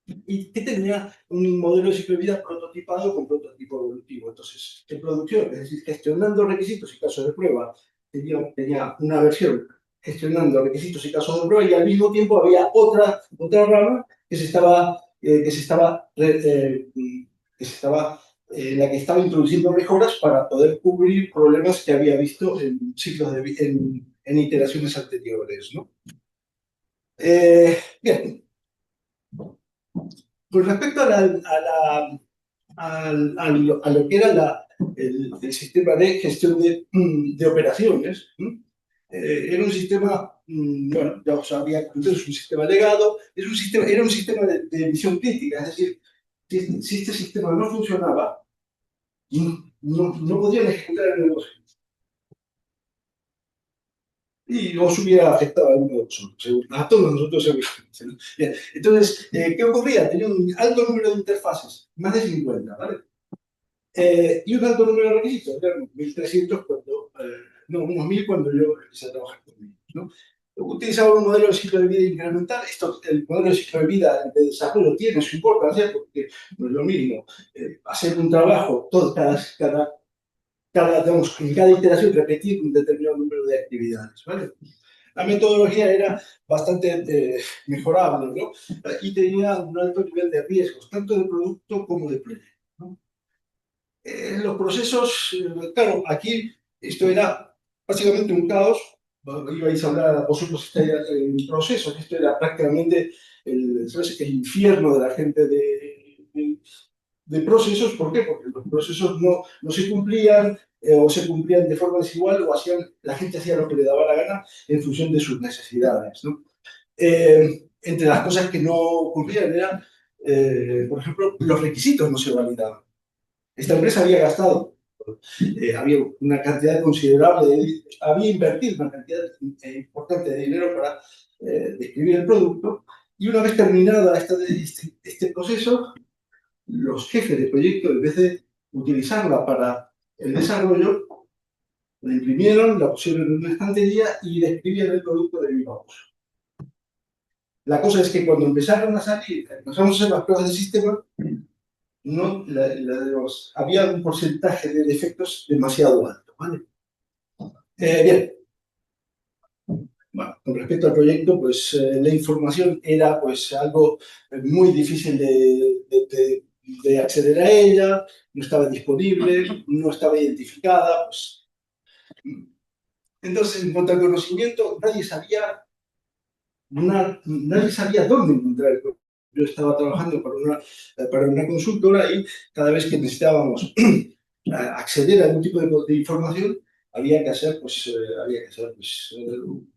y que tenía un modelo de ciclo de vida prototipado con prototipo evolutivo. Entonces, en producción, es decir, gestionando requisitos y casos de prueba, tenía una versión gestionando requisitos y casos de prueba y al mismo tiempo había otra rama que se estaba, en la que estaba introduciendo mejoras para poder cubrir problemas que había visto en ciclos en iteraciones anteriores, ¿no? Bien. Con respecto a lo que era el sistema de gestión de operaciones, era un sistema, bueno, ya os había comentado, es un sistema legado, era un sistema de visión crítica, es decir, si este sistema no funcionaba, no podían ejecutar el negocio. Y os hubiera afectado a uno de vosotros, a todos nosotros seguramente, ¿no? Bien, entonces, ¿qué ocurría? Tenía un alto número de interfaces, más de 50, ¿vale? Y un alto número de requisitos, eran 1300 no, unos 1000 cuando yo empecé a trabajar con ellos, ¿no? Utilizaba un modelo de ciclo de vida incremental. El modelo de ciclo de vida de desarrollo tiene su importancia porque no es lo mismo hacer un trabajo digamos, en cada iteración repetir un determinado número de actividades, ¿vale? La metodología era bastante mejorable, ¿no? Y tenía un alto nivel de riesgos, tanto de producto como de proyecto, ¿no? Los procesos, claro, aquí esto era básicamente un caos. Ibais a hablar, vosotros estáis en procesos, esto era prácticamente el infierno de la gente de procesos. ¿Por qué? Porque los procesos no se cumplían o se cumplían de forma desigual o la gente hacía lo que le daba la gana en función de sus necesidades, ¿no? Entre las cosas que no ocurrían era, por ejemplo, los requisitos no se validaban. Esta empresa había gastado, había una cantidad considerable, había invertido una cantidad importante de dinero para describir el producto y una vez terminada este proceso, los jefes de proyecto, en vez de utilizarla para el desarrollo, la imprimieron, la pusieron en una estantería y describían el producto de viva voz. La cosa es que cuando empezaron a salir, empezamos a hacer las pruebas del sistema, había un porcentaje de defectos demasiado alto, ¿vale? Bien. Bueno, con respecto al proyecto, pues la información era pues algo muy difícil de acceder a ella, no estaba disponible, no estaba identificada, pues. Entonces, en cuanto al conocimiento, nadie sabía dónde encontrar el conocimiento. Yo estaba trabajando para una consultora y cada vez que necesitábamos acceder a algún tipo de información, había que hacer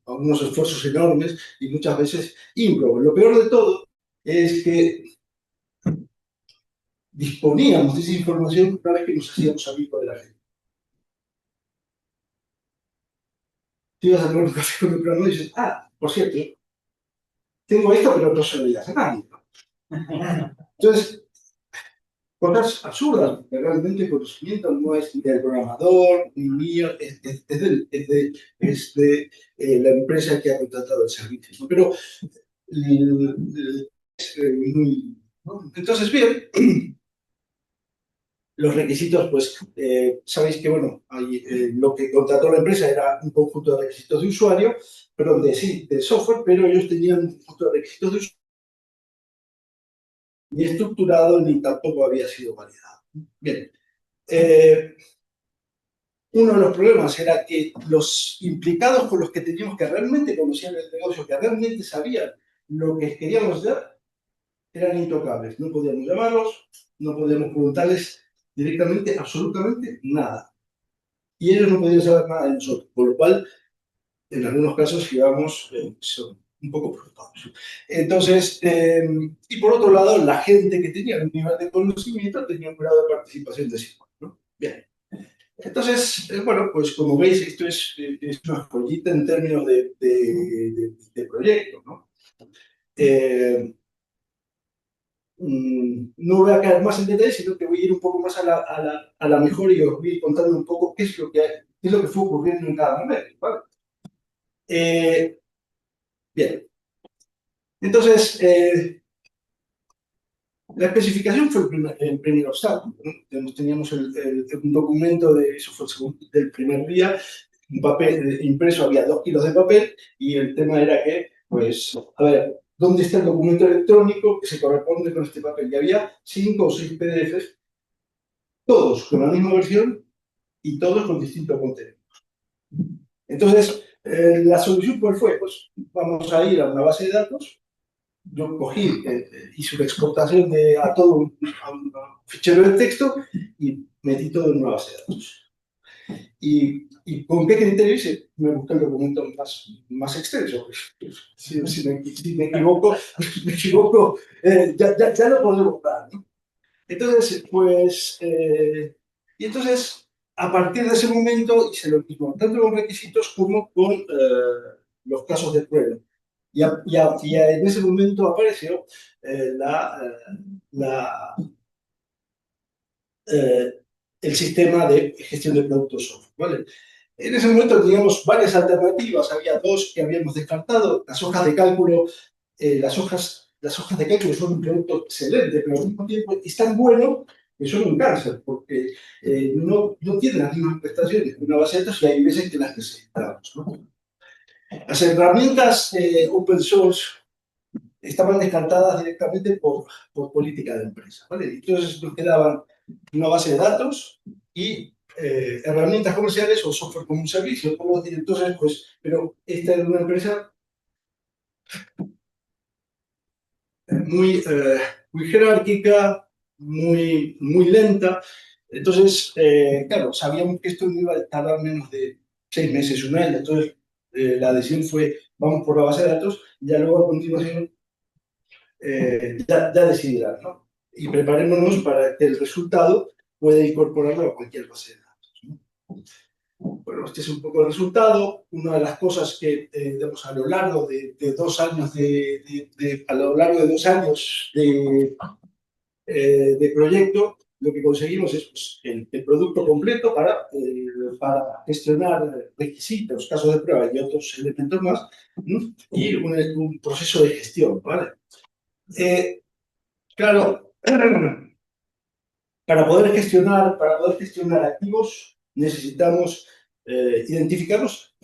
unos esfuerzos enormes y muchas veces ímprobos. Lo peor de todo es que disponíamos de esa información una vez que nos hacíamos amigos de la gente. Te ibas a tomar un café con un programa y dices, por cierto, tengo esto, pero no se lo digas a nadie. Entonces, cosas absurdas, porque realmente el conocimiento no es ni del programador, ni mío, es de la empresa que ha contratado el servicio, ¿no? Pero, ¿no? Entonces, bien, los requisitos, pues, sabéis que, bueno, lo que contrató la empresa era un conjunto de requisitos de usuario, perdón, de software, pero ellos tenían un conjunto de requisitos de usuario ni estructurado ni tampoco había sido validado. Bien. Uno de los problemas era que los implicados con los que teníamos que realmente conocían el negocio, que realmente sabían lo que queríamos dar, eran intocables. No podíamos llamarlos, no podíamos preguntarles directamente, absolutamente nada. Y ellos no podían saber nada de nosotros, por lo cual, en algunos casos, íbamos un poco preocupados. Entonces, y por otro lado, la gente que tenía un nivel de conocimiento tenía un grado de participación desigual, ¿no? Bien. Entonces, bueno, pues como veis, esto es una joyita en términos de proyecto, ¿no? No voy a caer más en detalle, sino que voy a ir un poco más a la mejor y os voy a ir contando un poco qué es lo que fue ocurriendo en cada momento, ¿vale? Bien. Entonces, la especificación fue el primer obstáculo, ¿no? Teníamos un documento, eso fue del primer día, un papel impreso, había 2 kilos de papel, y el tema era que, pues, a ver, ¿dónde está el documento electrónico que se corresponde con este papel? Y había 5 o 6 PDFs, todos con la misma versión y todos con distintos contenidos. Entonces, la solución, ¿cuál fue? Pues vamos a ir a una base de datos. Yo cogí, hice una exportación a todo un fichero de texto y metí todo en una base de datos. ¿Y con qué criterio hice? Me busqué el documento más extenso. Si me equivoco, ya lo podemos dar, ¿no? Entonces, pues, y entonces, a partir de ese momento hice lo mismo, tanto con requisitos como con los casos de prueba. Y en ese momento apareció el sistema de gestión de productos software, ¿vale? En ese momento teníamos varias alternativas, había 2 que habíamos descartado, las hojas de cálculo, las hojas de cálculo son un producto excelente, pero al mismo tiempo es tan bueno que son un cáncer, porque no tienen las mismas prestaciones que una base de datos y hay veces que las necesitamos, ¿no? Las herramientas open source estaban descartadas directamente por política de empresa, ¿vale? Entonces nos quedaban una base de datos y herramientas comerciales o software como un servicio. Entonces, pues, pero esta era una empresa muy jerárquica, muy lenta. Entonces, claro, sabíamos que esto no iba a tardar menos de 6 meses, un año. Entonces, la decisión fue, vamos por la base de datos, y ya luego a continuación ya decidirán, ¿no? Y preparémonos para que el resultado pueda incorporarlo a cualquier base de datos, ¿no? Bueno, este es un poco el resultado. Una de las cosas que, digamos, a lo largo de 2 años de proyecto, lo que conseguimos es pues, el producto completo para gestionar requisitos, casos de prueba y otros elementos más, ¿no? Y un proceso de gestión, ¿vale? Claro, para poder gestionar activos necesitamos identificarlos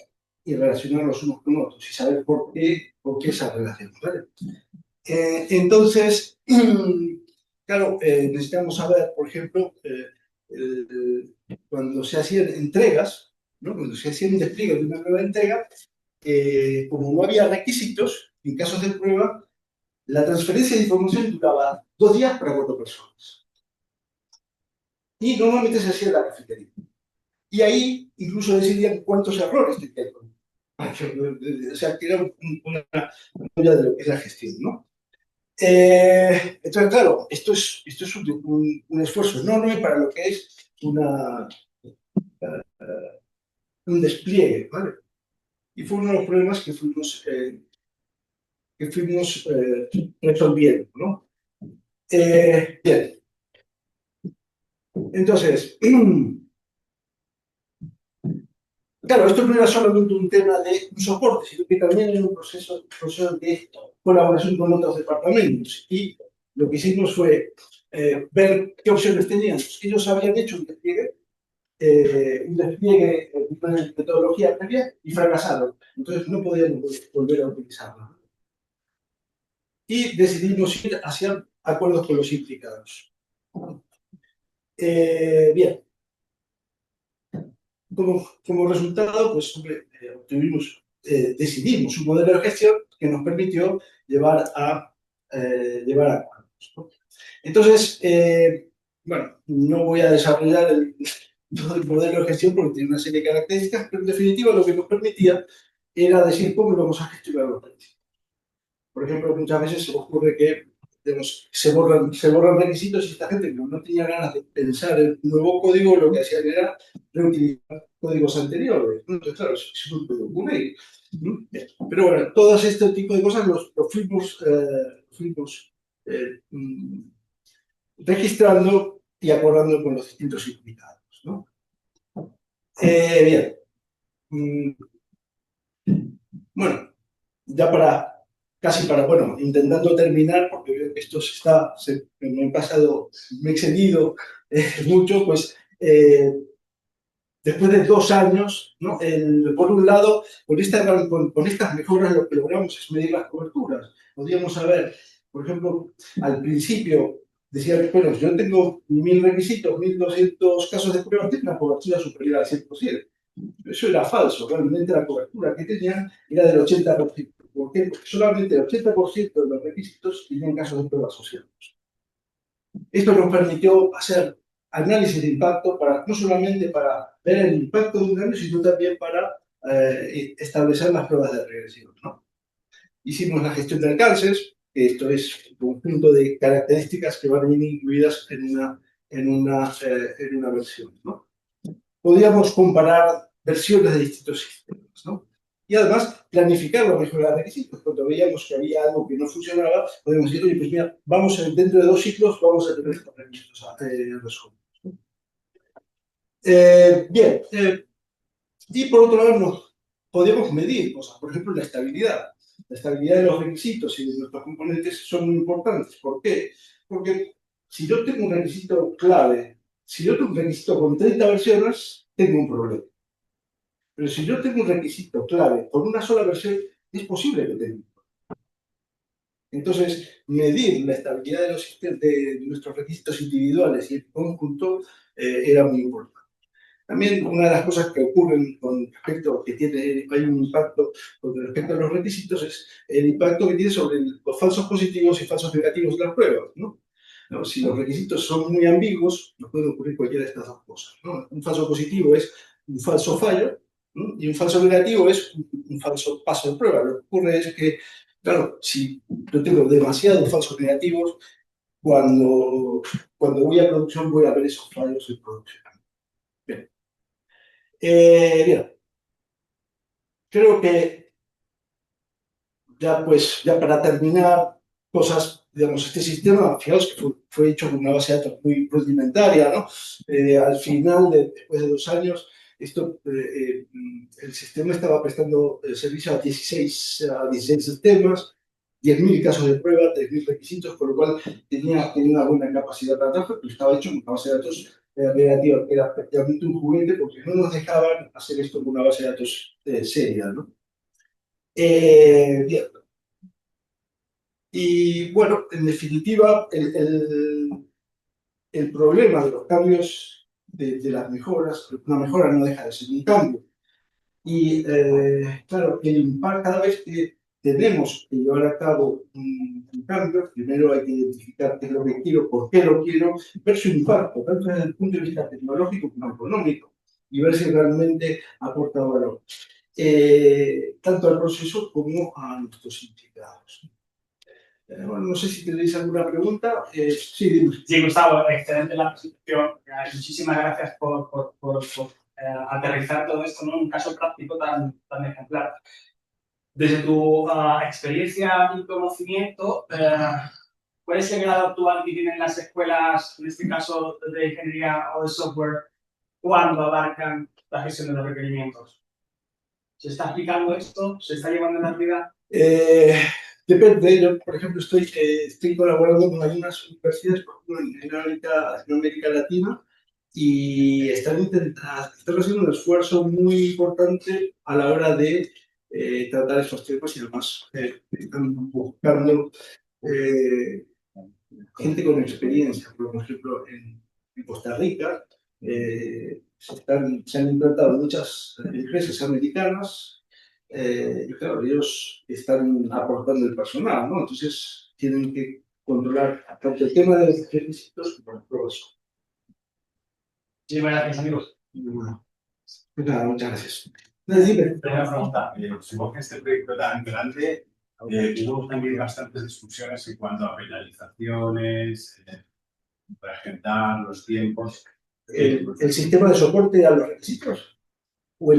y relacionarlos unos con otros y saber por qué esa relación, ¿vale? Entonces, claro, necesitamos saber, por ejemplo, cuando se hacían entregas, ¿no? Cuando se hacían despliegues de una nueva entrega, como no había requisitos, en casos de prueba, la transferencia de información duraba 2 días para 4 personas. Y normalmente se hacía en la cafetería. Y ahí incluso decidían cuántos errores tenían. O sea, que era una de lo que es la gestión, ¿no? Entonces, claro, esto es un esfuerzo enorme para lo que es un despliegue, ¿vale? Y fue uno de los problemas que fuimos resolviendo, ¿no? Bien. Entonces, claro, esto no era solamente un tema de un soporte, sino que también era un proceso de colaboración con otros departamentos. Y lo que hicimos fue ver qué opciones tenían. Ellos habían hecho un despliegue una metodología previa y fracasaron. Entonces no podían volver a utilizarla. Y decidimos ir hacia acuerdos con los implicados. Bien. Como resultado, pues decidimos un modelo de gestión que nos permitió llevar a acuerdos, ¿no? Entonces, bueno, no voy a desarrollar todo el modelo de gestión porque tiene una serie de características, pero en definitiva lo que nos permitía era decir cómo vamos a gestionar los requisitos. Por ejemplo, muchas veces se ocurre que digamos, se borran requisitos y esta gente como no tenía ganas de pensar en un nuevo código, lo que hacían era reutilizar códigos anteriores. Entonces, claro, eso no puede ocurrir. Pero bueno, todos este tipo de cosas los fuimos registrando y acordando con los distintos implicados, ¿no? Bien. Bueno, ya casi para, bueno, intentando terminar, porque veo que esto me he pasado, me he excedido mucho, pues después de 2 años, ¿no? Por un lado, con estas mejoras lo que logramos es medir las coberturas. Podríamos saber, por ejemplo, al principio decía, bueno, yo tengo 1000 requisitos, 1200 casos de prueba, tengo una cobertura superior al 100%. Eso era falso, realmente la cobertura que tenían era del 80%. ¿Por qué? Porque solamente el 80% de los requisitos tenían casos de prueba asociados. Esto nos permitió hacer análisis de impacto no solamente para ver el impacto de un cambio, sino también para establecer las pruebas de regresión, ¿no? Hicimos la gestión de alcances, que esto es un conjunto de características que van a ir incluidas en una versión, ¿no? Podíamos comparar versiones de distintos sistemas, ¿no? Y además, planificar la mejora de requisitos. Cuando veíamos que había algo que no funcionaba, podíamos decir, oye, pues mira, dentro de 2 ciclos vamos a tener estos requisitos resueltos. Bien, y por otro lado, podíamos medir cosas, por ejemplo, la estabilidad. La estabilidad de los requisitos y de nuestros componentes son muy importantes. ¿Por qué? Porque si yo tengo un requisito clave, si yo tengo un requisito con 30 versiones, tengo un problema. Pero si yo tengo un requisito clave con una sola versión, es posible que tenga. Entonces, medir la estabilidad de los sistemas, de nuestros requisitos individuales y el conjunto era muy importante. También una de las cosas que ocurren con respecto hay un impacto con respecto a los requisitos es el impacto que tiene sobre los falsos positivos y falsos negativos de las pruebas, ¿no? ¿No? Si los requisitos son muy ambiguos, nos puede ocurrir cualquiera de estas dos cosas, ¿no? Un falso positivo es un falso fallo, ¿no? Y un falso negativo es un falso paso de prueba. Lo que ocurre es que, claro, si yo tengo demasiados falsos negativos, cuando voy a producción voy a ver esos fallos en producción. Bien. Bien. Creo que ya para terminar, digamos, este sistema, fijaos que fue hecho con una base de datos muy rudimentaria, ¿no? Al final, después de 2 años, el sistema estaba prestando servicio a 16 sistemas, 10.000 casos de prueba, 3.000 requisitos, con lo cual tenía una buena capacidad de trabajo, pero estaba hecho con una base de datos relativa, que era prácticamente un juguete, porque no nos dejaban hacer esto con una base de datos seria, ¿no? Bien. Y bueno, en definitiva, el problema de los cambios, de las mejoras, una mejora no deja de ser un cambio. Y claro, el impacto, cada vez que tenemos que llevar a cabo un cambio, primero hay que identificar qué es lo que quiero, por qué lo quiero, ver su impacto, tanto desde el punto de vista tecnológico como económico, y ver si realmente aporta valor, tanto al proceso como a nuestros implicados. Bueno, no sé si tenéis alguna pregunta. Sí, dime. Sí, Gustavo, excelente la presentación. Muchísimas gracias por aterrizar todo esto, ¿no? En un caso práctico tan ejemplar. Desde tu experiencia y conocimiento, ¿cuál es el grado actual que tienen las escuelas, en este caso de ingeniería o de software, cuando abarcan la gestión de los requerimientos? ¿Se está aplicando esto? ¿Se está llevando en la realidad? Depende. Yo, por ejemplo, estoy colaborando con algunas universidades, por ejemplo, en América Latina, y están haciendo un esfuerzo muy importante a la hora de tratar estos temas, y además están buscando gente con experiencia. Por ejemplo, en Costa Rica se han implantado muchas empresas americanas. Y claro, ellos están aportando el personal, ¿no? Entonces tienen que controlar tanto el tema de los requisitos como las pruebas. Muchísimas gracias, amigos. Pues nada, muchas gracias. Dime. Primera pregunta. Supongo que este proyecto tan grande hubo también bastantes discusiones en cuanto a penalizaciones, para agendar los tiempos. ¿El sistema de soporte a los requisitos? ¿O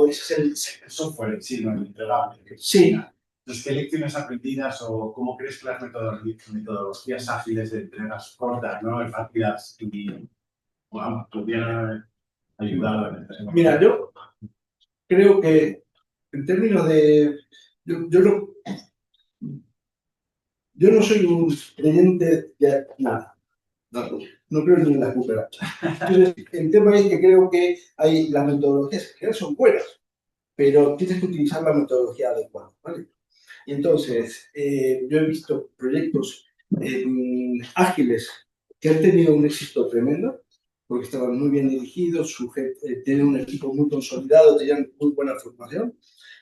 ese es El software en sí, no el entregable. Sí. Entonces, ¿qué lecciones aprendidas o cómo crees que las metodologías ágiles de entregas cortas, ¿no? Rápidas y pudieran ayudar en este sentido? Mira, yo creo que en términos de... Yo no soy un creyente de nada. No creo ni en las cucarachas. Entonces, el tema es que creo que las metodologías que son buenas, pero tienes que utilizar la metodología adecuada, ¿vale? Y entonces, yo he visto proyectos ágiles que han tenido un éxito tremendo, porque estaban muy bien dirigidos, tenían un equipo muy consolidado, tenían muy buena formación,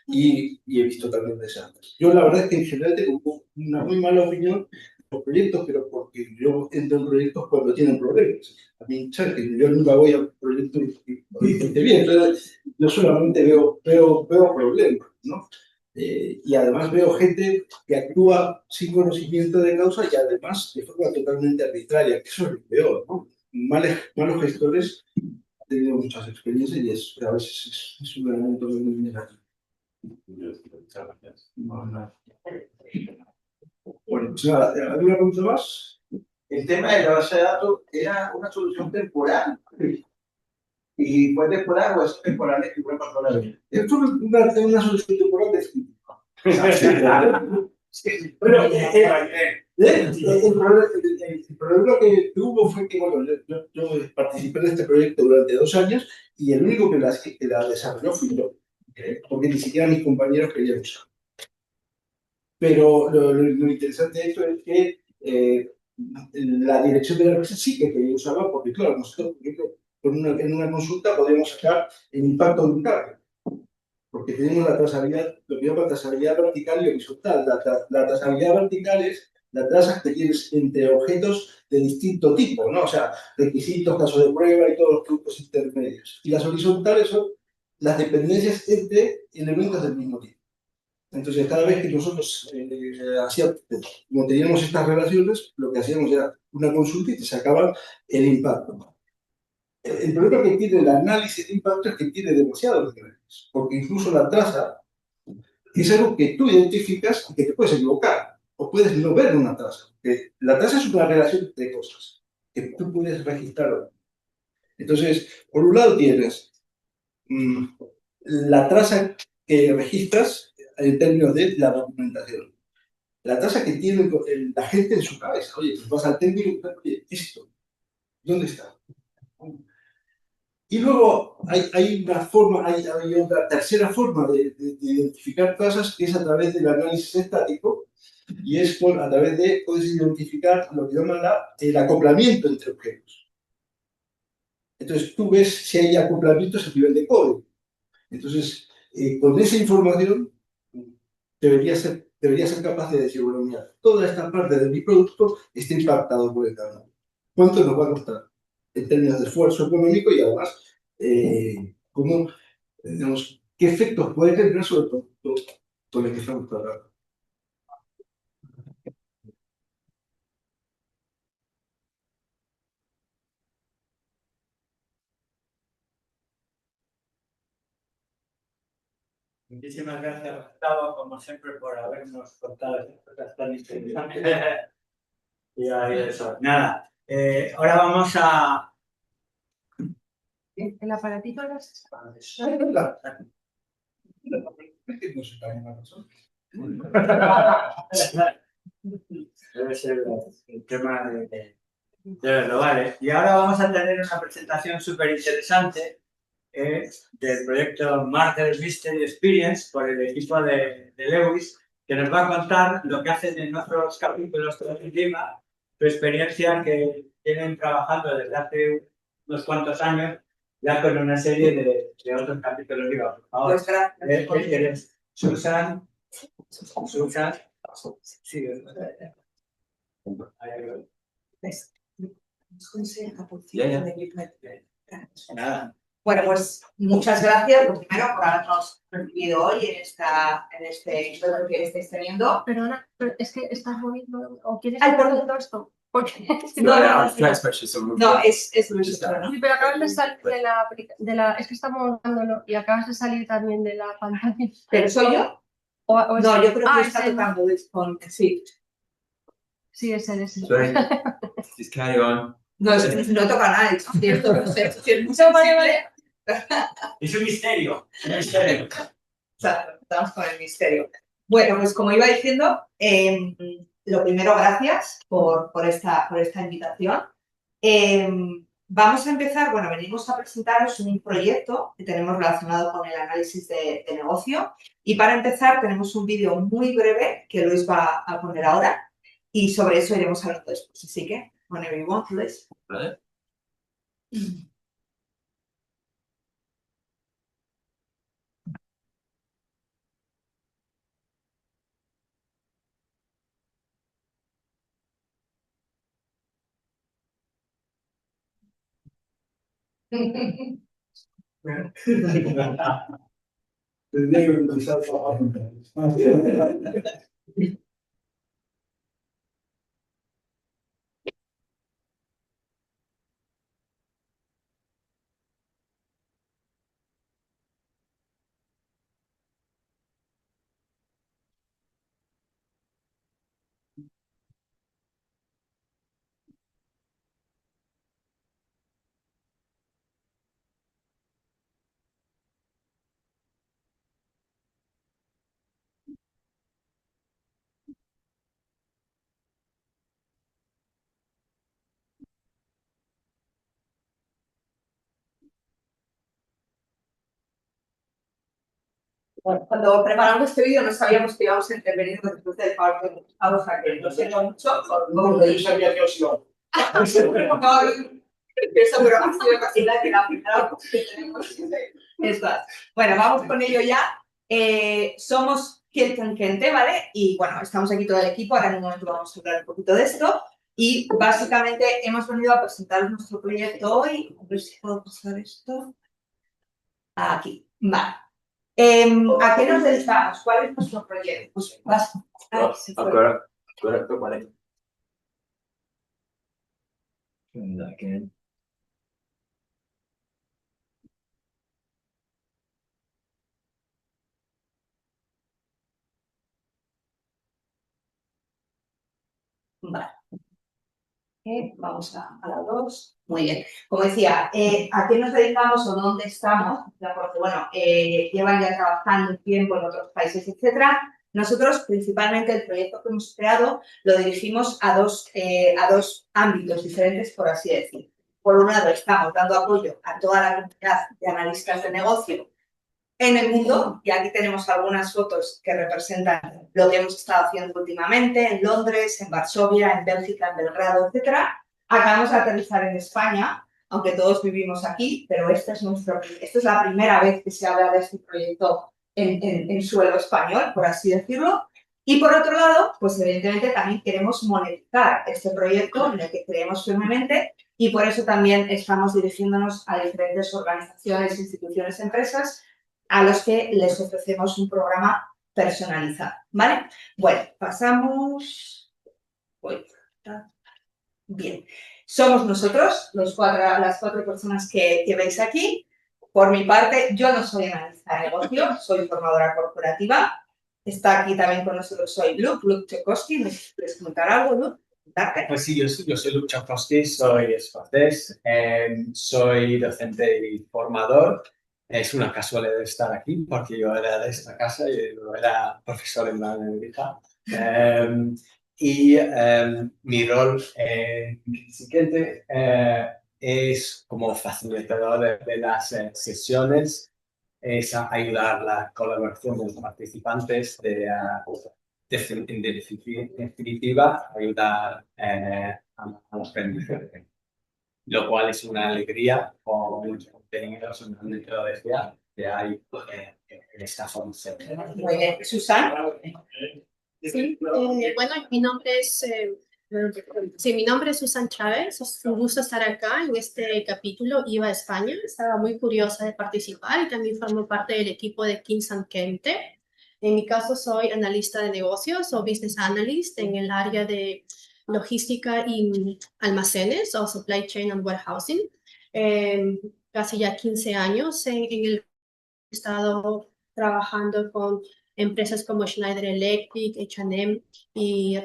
y he visto también desastres. Yo la verdad es que en general tengo una muy mala opinión de los proyectos, pero porque yo entro en proyectos cuando tienen problemas. A mí, ¿sabes? Que yo nunca voy a un proyecto que esté bien, entonces yo solamente veo problemas, ¿no? Y además veo gente que actúa sin conocimiento de causa y además de forma totalmente arbitraria, que eso es lo peor, ¿no? Malos gestores han tenido muchas experiencias y a veces es un elemento muy negativo. Muchas gracias. Bueno, pues nada, ¿alguna pregunta más? El tema de la base de datos era una solución temporal. ¿Y fue temporal o es temporal que fue controlable? Esto es una solución temporal de Bueno, el problema que hubo fue que, bueno, yo participé en este proyecto durante 2 años y el único que la desarrolló fui yo, porque ni siquiera mis compañeros querían usar. Pero lo interesante de esto es que la dirección de la empresa sí que quería usarla, porque claro, nosotros, por ejemplo, en una consulta podríamos sacar el impacto de un cambio, porque tenemos la trazabilidad, lo que llama trazabilidad vertical y horizontal. La trazabilidad vertical es la traza que tienes entre objetos de distinto tipo, ¿no? O sea, requisitos, casos de prueba y todos los grupos intermedios. Y las horizontales son las dependencias entre elementos del mismo tipo. Entonces, cada vez que nosotros como teníamos estas relaciones, lo que hacíamos era una consulta y te sacaban el impacto. El problema que tiene el análisis de impacto es que tiene demasiados niveles, porque incluso la traza es algo que tú identificas y que te puedes equivocar, o puedes no ver una traza. La traza es una relación de cosas que tú puedes registrar. Entonces, por un lado tienes la traza que registras en términos de la documentación. La tasa que tiene la gente en su cabeza. Oye, pues vas al técnico y oye, esto, ¿dónde está? Y luego hay otra tercera forma de identificar tasas, que es a través del análisis estático, y es a través de, puedes identificar lo que llaman el acoplamiento entre objetos. Entonces tú ves si hay acoplamientos a nivel de código. Entonces, con esa información, debería ser capaz de decir, bueno, mira, toda esta parte de mi producto está impactado por el cambio. ¿Cuánto nos va a costar? En términos de esfuerzo económico y además, digamos, qué efectos puede tener sobre el producto con el que estamos tratando. Muchísimas gracias, Gustavo, como siempre, por habernos contado estas cosas tan interesantes. Y eso. Nada, ahora vamos a... El aparatito de las... Debe ser el tema de verlo, vale. Y ahora vamos a tener una presentación súper interesante del proyecto Murder Mystery Experience por el equipo de Lewis, que nos va a contar lo que hacen en otros capítulos de encima, su experiencia que tienen trabajando desde hace unos cuantos años ya con una serie de otros capítulos. Digo, por favor, eres Susan. Sí, Nada. Bueno, pues muchas gracias, primero, por habernos recibido hoy en este encuentro que estáis teniendo. Perdona, pero es que estás moviendo, ¿o quieres Ay, hacer perdón. todo esto? Porque No, es Luis. ¿No? sí, pero acabas de salir de la, es que estamos montándolo y acabas de salir también de la pantalla. ¿Pero soy yo? O es- No, yo creo que es está él. tocando Luis con... Sí. Sí, es él, es él. Just carry on. No, no toca nada, es cierto. No sé, si es muy No, vale, sensible. vale. Es un misterio. Un misterio. O sea, estamos con el misterio. Bueno, pues como iba diciendo, lo primero, gracias por esta invitación. Vamos a empezar, bueno, venimos a presentaros un proyecto que tenemos relacionado con el análisis de negocio y para empezar tenemos un vídeo muy breve que Luis va a poner ahora y sobre eso iremos hablando después. Así que, whenever you want, Luis. Vale. Tendría que empezar trabajando. Bueno, cuando preparamos este vídeo no sabíamos que íbamos a intervenir después del PowerPoint, o sea que lo siento mucho. Yo sabía que os iba. No, eso, pero ha sido casi la primera que tenemos. Estas. Bueno, vamos con ello ya. Somos Gente, ¿vale? Y bueno, estamos aquí todo el equipo, ahora en un momento vamos a hablar un poquito de esto. Y básicamente hemos venido a presentaros nuestro proyecto hoy. A ver si puedo pasar esto. Aquí, vale. ¿A qué nos dedicamos? ¿Cuál es nuestro proyecto? Pues Correcto, vale. Again. Vale. Vamos a la 2. Muy bien. Como decía, ¿a qué nos dedicamos o dónde estamos? Porque, bueno, llevan ya trabajando un tiempo en otros países, etcétera. Nosotros, principalmente, el proyecto que hemos creado lo dirigimos a dos ámbitos diferentes, por así decir. Por un lado, estamos dando apoyo a toda la comunidad de analistas de negocio en el mundo, y aquí tenemos algunas fotos que representan lo que hemos estado haciendo últimamente en Londres, en Varsovia, en Bélgica, en Belgrado, etc. Acabamos de aterrizar en España, aunque todos vivimos aquí, pero esta es la primera vez que se habla de este proyecto en suelo español, por así decirlo. Y por otro lado, pues evidentemente también queremos monetizar este proyecto en el que creemos firmemente y por eso también estamos dirigiéndonos a diferentes organizaciones, instituciones, empresas a los que les ofrecemos un programa personalizado, ¿vale? Bueno, pasamos... Bien, somos nosotros, las cuatro personas que veis aquí. Por mi parte, yo no soy analista de negocio, soy formadora corporativa. Está aquí también con nosotros, soy Luke Tchaikovsky. ¿Me quieres comentar algo, Luke? Pues sí, yo soy Luke Tchaikovsky, soy escocés, soy docente y formador. Es una casualidad estar aquí porque yo era de esta casa y yo era profesor en la universidad. Mi rol siguiente es como facilitador de las sesiones, es ayudar a la colaboración de los participantes en definitiva, ayudar al aprendizaje, lo cual es una alegría con muchos contenidos en la metodología que hay en esta formación. Muy bien. Susana. Sí, bueno, mi nombre es Sí, mi nombre es Susan Chávez. Es un gusto estar acá en este capítulo IVA a España. Estaba muy curiosa de participar y también formo parte del equipo de Kings & Kente. En mi caso soy analista de negocios o business analyst en el área de logística y almacenes o supply chain and warehousing. Casi ya 15 años en el estado trabajando con empresas como Schneider Electric, H&M y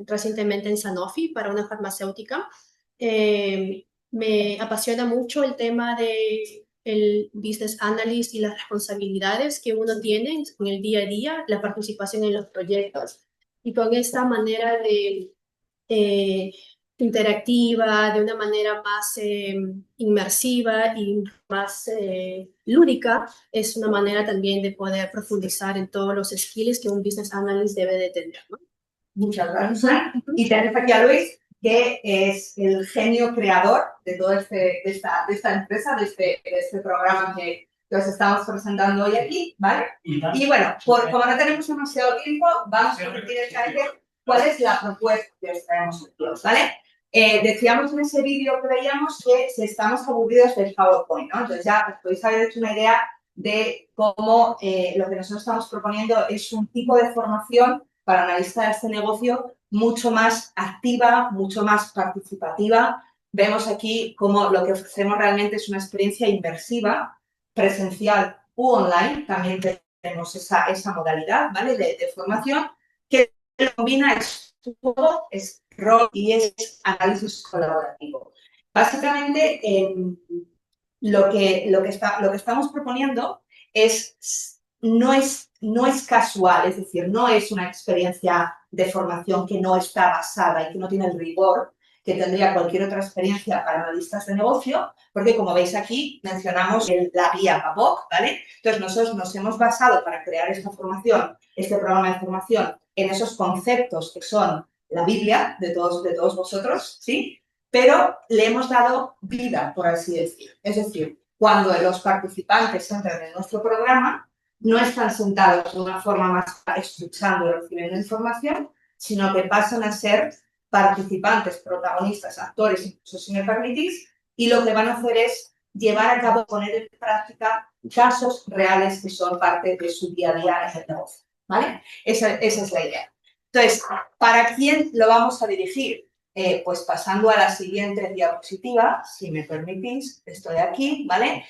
recientemente en Sanofi para una farmacéutica. Me apasiona mucho el tema de el business analyst y las responsabilidades que uno tiene en el día a día, la participación en los proyectos. Y con esta manera de interactiva, de una manera más inmersiva y más lúdica, es una manera también de poder profundizar en todos los skills que un business analyst debe de tener, ¿no? Muchas gracias. Y tenemos aquí a Luis, que es el genio creador de todo de esta empresa, de este programa que os estamos presentando hoy aquí, ¿vale? Y bueno, como no tenemos demasiado tiempo, vamos a repetir cuál es la propuesta que os traemos aquí, ¿vale? Decíamos en ese vídeo que veíamos que si estamos aburridos del PowerPoint, ¿no? Entonces ya os podéis haber hecho una idea de cómo lo que nosotros estamos proponiendo es un tipo de formación para analistas de este negocio mucho más activa, mucho más participativa. Vemos aquí cómo lo que ofrecemos realmente es una experiencia inmersiva, presencial u online. También tenemos esa modalidad, ¿vale? de formación que combina es rol y es análisis colaborativo. Básicamente, lo que estamos proponiendo no es casual, es decir, no es una experiencia de formación que no está basada y que no tiene el rigor que tendría cualquier otra experiencia para analistas de negocio, porque como veis aquí mencionamos la guía PAPOC, ¿vale? Entonces nosotros nos hemos basado para crear esta formación, este programa de formación, en esos conceptos que son la Biblia de todos vosotros, ¿sí? Pero le hemos dado vida, por así decir. Es decir, cuando los participantes entran en nuestro programa, no están sentados de una forma más escuchando y recibiendo información, sino que pasan a ser participantes, protagonistas, actores, incluso si me permitís, y lo que van a hacer es llevar a cabo, poner en práctica casos reales que son parte de su día a día en el negocio, ¿vale? Esa es la idea. Entonces, ¿para quién lo vamos a dirigir? Pues pasando a la siguiente diapositiva, si me permitís, estoy aquí, ¿vale?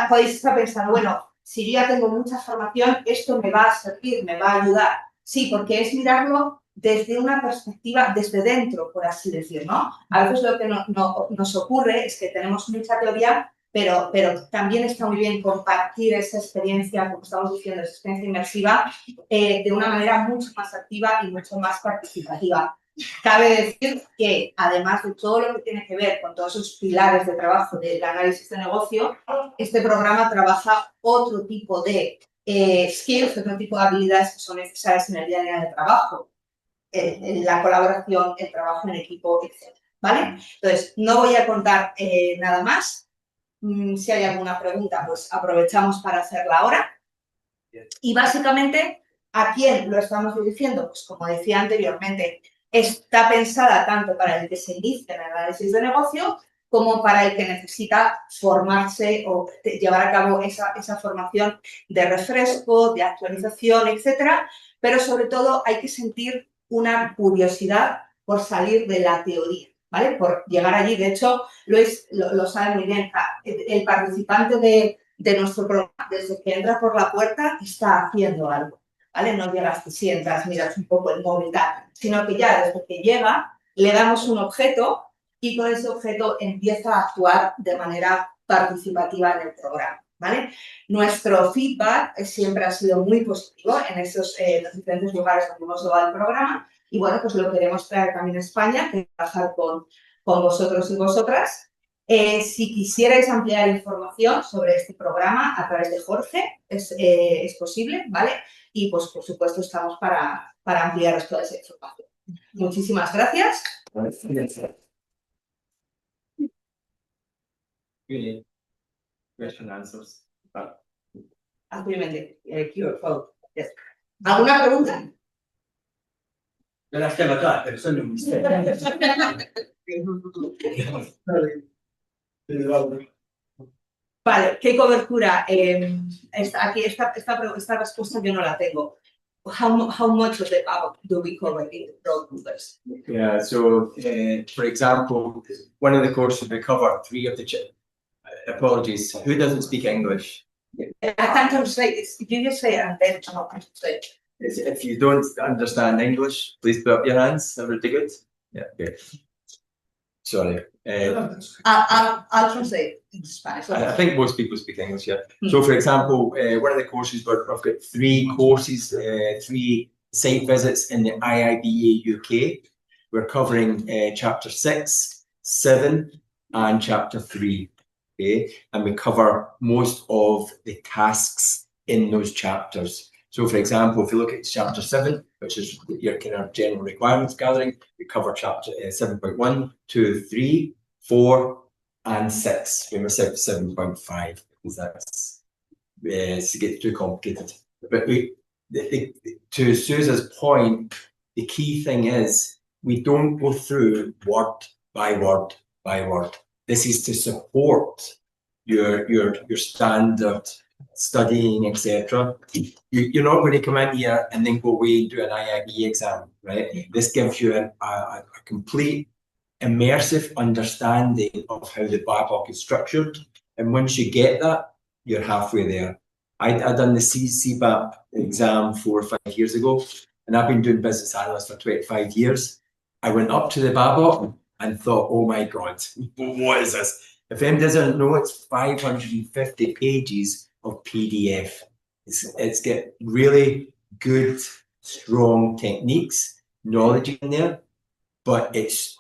Podéis estar pensando, bueno, si yo ya tengo mucha formación, esto me va a servir, me va a ayudar. Sí, porque es mirarlo desde una perspectiva, desde dentro, por así decir, ¿no? A veces lo que nos ocurre es que tenemos mucha teoría, pero también está muy bien compartir esa experiencia, como estamos diciendo, esa experiencia inmersiva, de una manera mucho más activa y mucho más participativa. Cabe decir que, además de todo lo que tiene que ver con todos esos pilares de trabajo del análisis de negocio, este programa trabaja otro tipo de skills, otro tipo de habilidades que son necesarias en el día a día de trabajo, la colaboración, el trabajo en equipo, etc. ¿Vale? Entonces, no voy a contar nada más. Si hay alguna pregunta, pues aprovechamos para hacerla ahora. Y básicamente, ¿a quién lo estamos dirigiendo? Pues como decía anteriormente, está pensada tanto para el que se inicia en el análisis de negocio como para el que necesita formarse o llevar a cabo esa formación de refresco, de actualización, etcétera. Pero sobre todo hay que sentir una curiosidad por salir de la teoría, ¿vale? Por llegar allí. De hecho, Luis lo sabe muy bien. El participante de nuestro programa, desde que entra por la puerta, está haciendo algo, ¿vale? No llegas, te sientas, miras un poco el móvil, sino que ya desde que llega le damos un objeto y con ese objeto empieza a actuar de manera participativa en el programa, ¿vale? Nuestro feedback siempre ha sido muy positivo en esos los diferentes lugares donde hemos llevado el programa y bueno, pues lo queremos traer también a España, que trabajar con vosotros y vosotras. Si quisierais ampliar información sobre este programa a través de Jorge, es posible, ¿vale? Y pues por supuesto estamos para ampliaros toda esa información. Muchísimas gracias. ¿Alguna pregunta? Yo las tengo todas, pero son un misterio. Vale, ¿qué cobertura? Esta respuesta yo no la tengo. How much of the app do we cover in road movers? Yeah, so for example, one of the courses we cover 3 of the apologies. Who doesn't speak English? I can't translate this. You just say it and then I'll translate. If you don't understand English, please put up your hands. Everybody good? Yeah, good. Sorry. I'll translate in Spanish. I think most people speak English, yeah. So, for example, one of the courses, we've got 3 courses, 3 site visits in the IIBA UK. We're covering chapter 6, 7, and chapter 3. Okay, and we cover most of the tasks in those chapters. So, for example, if you look at chapter 7, which is your kind of general requirements gathering, we cover chapter 7.1, 2, 3, 4, and 6. We miss out 7.5 because that's to get too complicated. But to Susa's point, the key thing is we don't go through word by word by word. This is to support your standard studying, etc. You're not going to come in here and then go away and do an IIB exam, right? This gives you a complete immersive understanding of how the BIPOC is structured. And once you get that, you're halfway there. I done the CBAP exam 4 or 5 years ago, and I've been doing business analyst for 25 years. I went up to the BIPOC and thought, oh my God, what is this? If anyone doesn't know, it's 550 pages of PDF. It's got really good, strong techniques, knowledge in there, but it's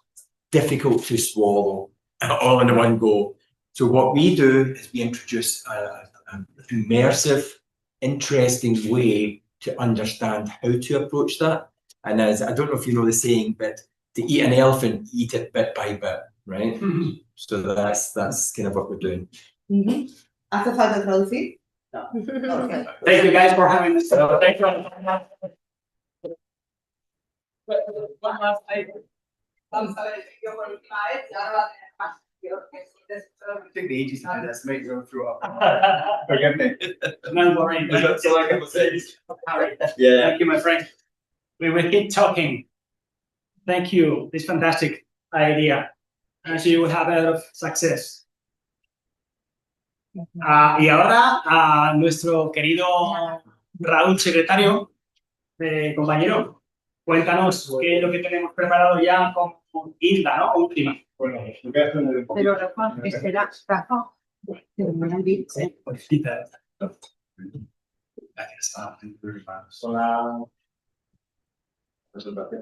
difficult to swallow all in one go. So what we do is we introduce an immersive, interesting way to understand how to approach that. And as I don't know if you know the saying, but to eat an elephant, eat it bit by bit, right? So that's kind of what we're doing. ¿Hace falta traducir? No. Okay. Thank you guys for having us. Thank you. Vamos a ver, yo por última vez, y ahora va a tener más. Take the ages to just make them throw up. Forget me. No worry. Harry. Yeah. Thank you, my friend. We will keep talking. Thank you. This fantastic idea. And so you will have a lot of success. Y ahora a nuestro querido Raúl, secretario, compañero, cuéntanos qué es lo que tenemos preparado ya con Hilda, ¿no? Última. Bueno, lo voy a hacer un poquito. Pero Rafa, espera, Rafa. Gracias. Hola.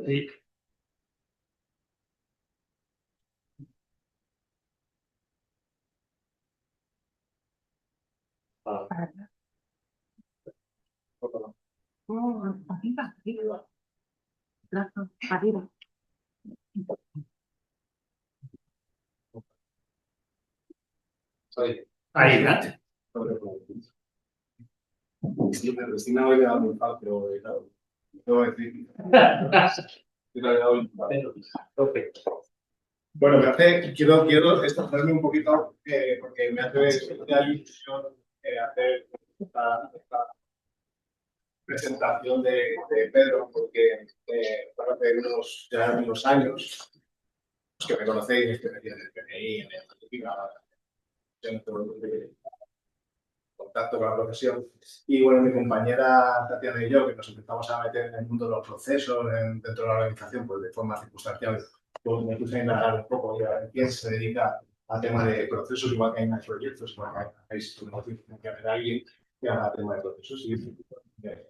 Sí. Arriba. Ahí, ¿verdad? Cristina hoy le ha dado un par, pero claro, no voy a decir. Bueno, quiero establecerme un poquito porque me hace especial ilusión hacer esta presentación de Pedro, porque hace unos años, los que me conocéis, que me tienen en el PNI, en el contacto con la profesión. Y bueno, mi compañera Tatiana y yo, que nos empezamos a meter en el mundo de los procesos dentro de la organización, pues de forma circunstancial, pues me puse a indagar un poco y a ver quién se dedica al tema de procesos, igual que hay más proyectos, igual que hay que haber alguien que haga tema de procesos. Y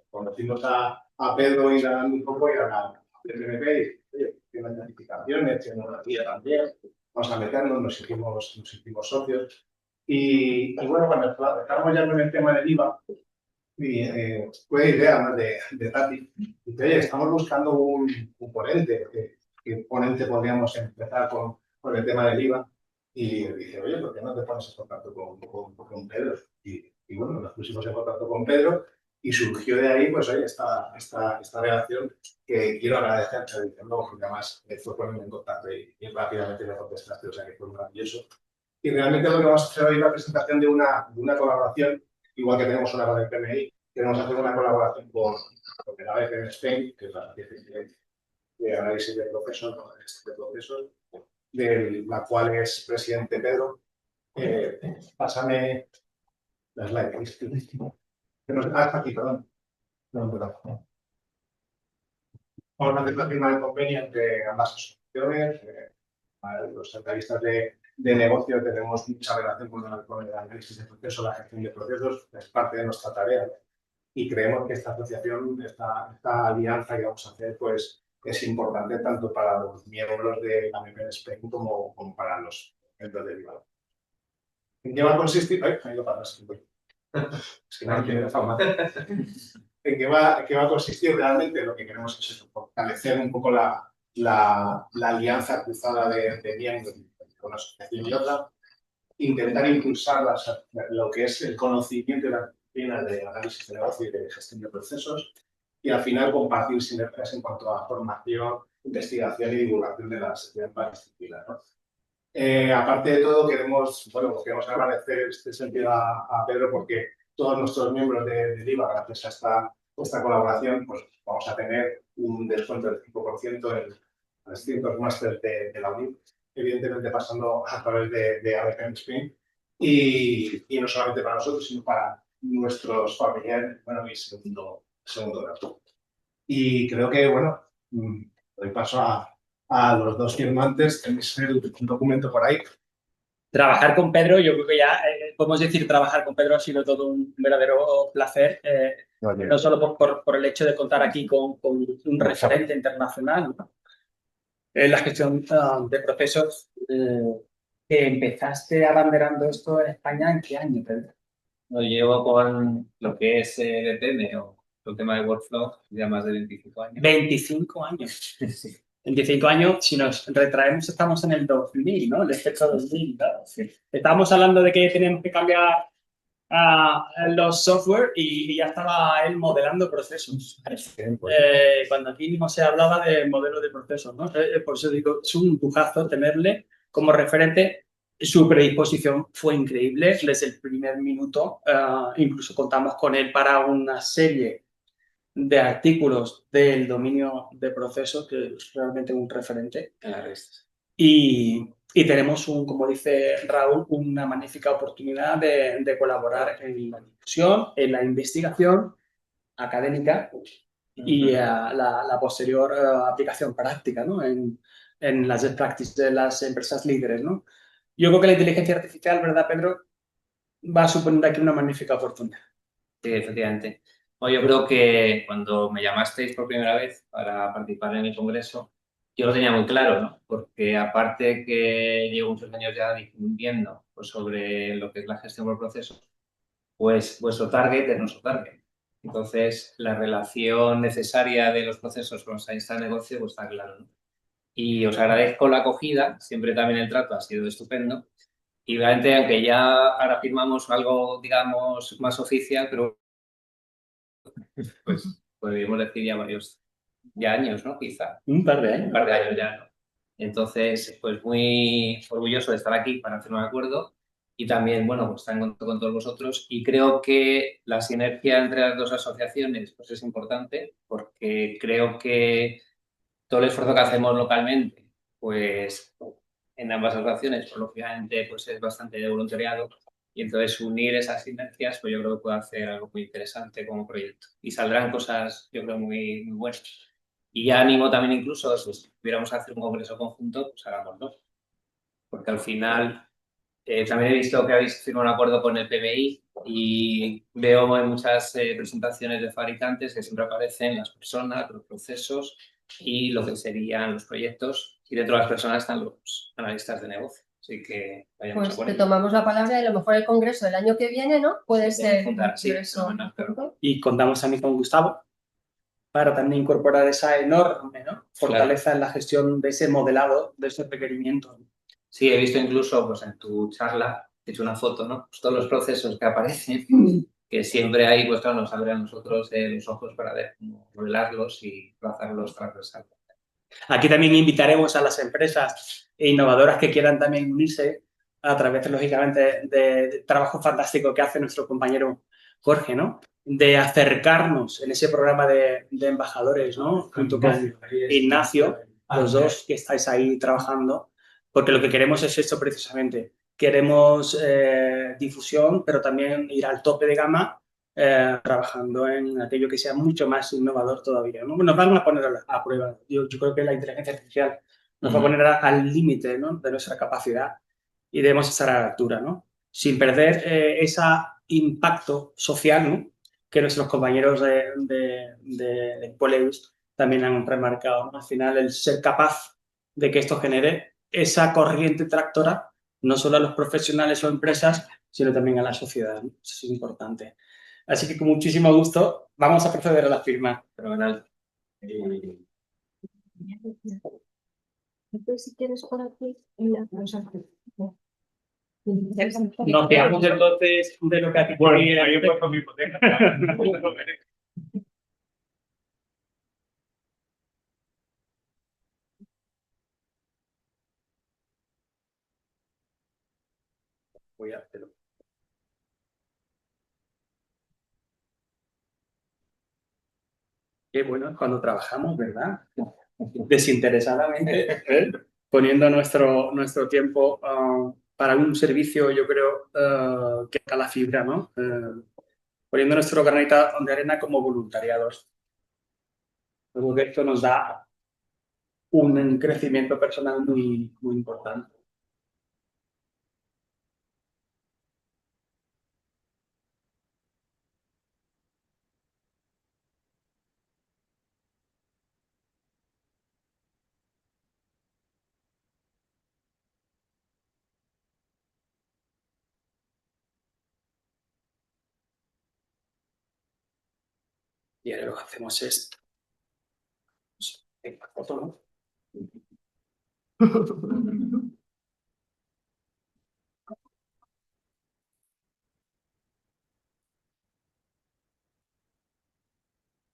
conocimos a Pedro y un poco y a la PMP, que las certificaciones, tecnología también. Vamos a meternos, nos hicimos socios. Y bueno, cuando estamos ya con el tema del IVA, fue idea más de Tati. Dice, oye, estamos buscando un ponente. ¿Qué ponente podríamos empezar con el tema del IVA? Y dice, oye, ¿por qué no te pones en contacto con Pedro? Y bueno, nos pusimos en contacto con Pedro Y surgió de ahí, pues, oye, esta relación que quiero agradecer, luego, porque además fue ponerme en contacto y rápidamente me contestaste, o sea que fue maravilloso. Y realmente lo que vamos a hacer hoy es la presentación de una colaboración, igual que tenemos una con el PMI, queremos hacer una colaboración con el ABP en Spain, que es la de análisis de procesos, ¿no? De procesos, de la cual es presidente Pedro. Pásame la slide. Está aquí, perdón. No, perdón. Vamos a hacer la firma del convenio entre ambas asociaciones. Los centralistas de negocio tenemos mucha relación con el análisis de procesos, la gestión de procesos, es parte de nuestra tarea. Y creemos que esta asociación, esta alianza que vamos a hacer, pues es importante tanto para los miembros de la ABP Spain como para los miembros de Viva. ¿En qué va a consistir? Ay, me he ido para atrás. Es que no quiero ¿En qué va a consistir realmente? Lo que queremos es eso, fortalecer un poco la alianza cruzada de miembros con una asociación y otra, intentar impulsar lo que es el conocimiento y la disciplina de análisis de negocio y de gestión de procesos, y al final compartir sinergias en cuanto a formación, investigación y divulgación de las disciplinas, ¿no? Aparte de todo, queremos agradecer en este sentido a Pedro, porque todos nuestros miembros de IVA, gracias a esta colaboración, pues vamos a tener un descuento del 5% en los distintos másteres de la UNIF, evidentemente pasando a través de ABP Spain, y no solamente para nosotros, sino para nuestros familiares, bueno, y segundo grado. Y creo que, bueno, doy paso a los dos firmantes. Tenéis un documento por ahí. Trabajar con Pedro, yo creo que ya podemos decir trabajar con Pedro ha sido todo un verdadero placer, no solo por el hecho de contar aquí con un referente internacional, ¿no? En la gestión de procesos. Que empezaste abanderando esto en España, ¿en qué año, Pedro? Lo llevo con lo que es DTM o el tema de workflow ya más de 25 años. 25 años. Sí. 25 años, si nos retraemos, estamos en el 2000, ¿no? El efecto 2000, claro. Sí. Estábamos hablando de que teníamos que cambiar los software y ya estaba él modelando procesos. Cuando aquí mismo se hablaba de modelos de procesos, ¿no? Por eso digo, es un lujazo tenerle como referente. Su predisposición fue increíble desde el primer minuto. Incluso contamos con él para una serie de artículos del dominio de procesos, que es realmente un referente. Y tenemos, como dice Raúl, una magnífica oportunidad de colaborar en la discusión, en la investigación académica y la posterior aplicación práctica, ¿no? en las best practices de las empresas líderes, ¿no? Yo creo que la inteligencia artificial, ¿verdad, Pedro?, va a suponer aquí una magnífica oportunidad. Sí, efectivamente. Yo creo que cuando me llamasteis por primera vez para participar en el congreso, yo lo tenía muy claro, ¿no? Porque aparte que llevo muchos años ya difundiendo pues, sobre lo que es la gestión por procesos, pues vuestro target es nuestro target. Entonces, la relación necesaria de los procesos con los analistas de negocio pues, está claro, ¿no? Y os agradezco la acogida, siempre también el trato ha sido estupendo. Y realmente, aunque ya ahora firmamos algo, digamos, más oficial, pero pues podríamos decir ya varios años, ¿no? Quizá. Un par de años. Un par de años ya, ¿no? Entonces, pues muy orgulloso de estar aquí para hacer un acuerdo y también, bueno, pues estar en contacto con todos vosotros. Y creo que la sinergia entre las dos asociaciones pues es importante porque creo que todo el esfuerzo que hacemos localmente, pues en ambas asociaciones, pues lógicamente pues es bastante de voluntariado. Y entonces unir esas sinergias, pues yo creo que puede hacer algo muy interesante como proyecto. Y saldrán cosas, yo creo, muy, muy buenas. Y ya animo también incluso, si pudiéramos hacer un congreso conjunto, pues hagámoslo. Porque al final, también he visto que habéis firmado un acuerdo con el PMI y veo en muchas presentaciones de fabricantes que siempre aparecen las personas, los procesos y lo que serían los proyectos. Y dentro de las personas están los analistas de negocio. Así que vayamos a pues te tomamos la palabra y a lo mejor el congreso del año que viene, ¿no? Puede ser un congreso. Y contamos también con Gustavo para también incorporar esa enorme, ¿no? Fortaleza en la gestión de ese modelado, de ese requerimiento. Sí, he visto incluso pues, en tu charla, he hecho una foto, ¿no? Pues todos los procesos que aparecen que siempre ahí, pues claro, nos abre a nosotros los ojos para ver cómo modelarlos y trazarlos transversales. Aquí también invitaremos a las empresas innovadoras que quieran también unirse a través, lógicamente, de trabajo fantástico que hace nuestro compañero Jorge, ¿no? De acercarnos en ese programa de embajadores, ¿no? Junto con Ignacio, los dos que estáis ahí trabajando, porque lo que queremos es esto precisamente. Queremos difusión, pero también ir al tope de gama trabajando en aquello que sea mucho más innovador todavía, ¿no? Nos van a poner a prueba. Yo creo que la inteligencia artificial nos va a poner al límite, ¿no? De nuestra capacidad y debemos estar a la altura, ¿no? Sin perder ese impacto social, ¿no? Que nuestros compañeros de Poleus también han remarcado, ¿no? Al final, el ser capaz de que esto genere esa corriente tractora, no solo a los profesionales o empresas, sino también a la sociedad, ¿no? Eso es importante. Así que con muchísimo gusto vamos a proceder a la firma. Fenomenal. Si quieres por aquí. Nos quedamos entonces de lo que aquí. Bueno, ahí he puesto mi hipoteca. Voy a hacerlo. Qué bueno cuando trabajamos, ¿verdad? Desinteresadamente, poniendo nuestro tiempo para un servicio, yo creo, que toca la fibra, ¿no? Poniendo nuestro granito de arena como voluntariados. Luego que esto nos da un crecimiento personal muy, muy importante. Y ahora lo que hacemos es... Venga, foto, ¿no?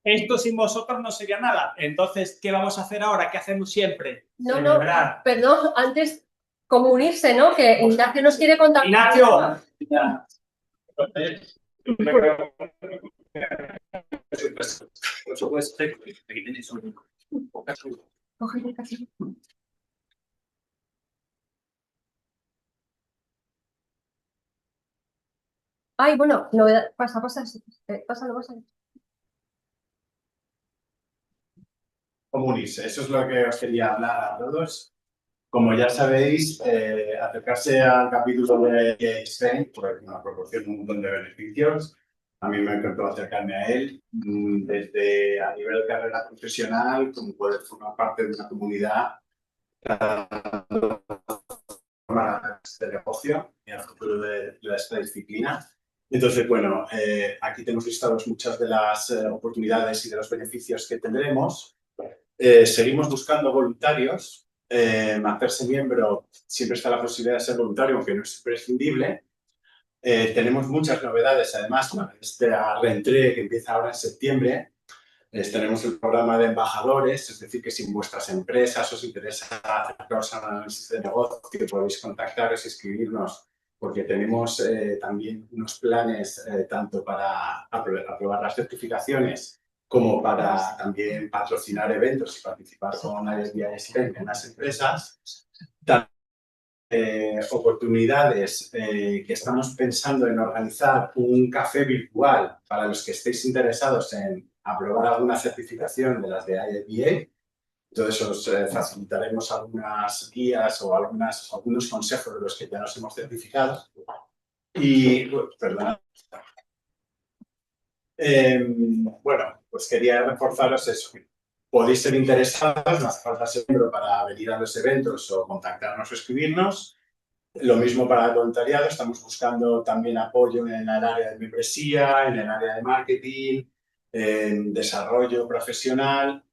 Esto sin vosotros no sería nada. Entonces, ¿qué vamos a hacer ahora? ¿Qué hacemos siempre? No, Celebrar. perdón, antes como unirse, ¿no? Que Ignacio nos quiere contar. ¡Ignacio! Por supuesto, aquí tenéis un... Cógele casi. Ay, bueno, novedad. Pásalo. Unirse, eso es lo que os quería hablar a todos. Como ya sabéis, acercarse al capítulo de Spain pues nos proporciona un montón de beneficios. A mí me encantó acercarme a él, desde a nivel de carrera profesional, como poder formar parte de una comunidad de negocio y al futuro de esta disciplina. Entonces, bueno, aquí tenemos listados muchas de las oportunidades y de los beneficios que tendremos. Seguimos buscando voluntarios. Hacerse miembro, siempre está la posibilidad de ser voluntario, aunque no es imprescindible. Tenemos muchas novedades, además, con esta reentrée que empieza ahora en septiembre. Tenemos el programa de embajadores, es decir, que si en vuestras empresas os interesa acercaros al análisis de negocio, podéis contactaros y escribirnos, porque tenemos también unos planes tanto para aprobar las certificaciones como para también patrocinar eventos y participar con ISBI en las empresas. Oportunidades que estamos pensando en organizar un café virtual para los que estéis interesados en aprobar alguna certificación de las de ISBA. Entonces os facilitaremos algunas guías o algunos consejos de los que ya nos hemos certificado. Y, perdona. Bueno, pues quería reforzaros eso. Podéis ser interesados, no hace falta ser miembro para venir a los eventos o contactarnos o escribirnos. Lo mismo para el voluntariado, estamos buscando también apoyo en el área de membresía, en el área de marketing, en desarrollo profesional.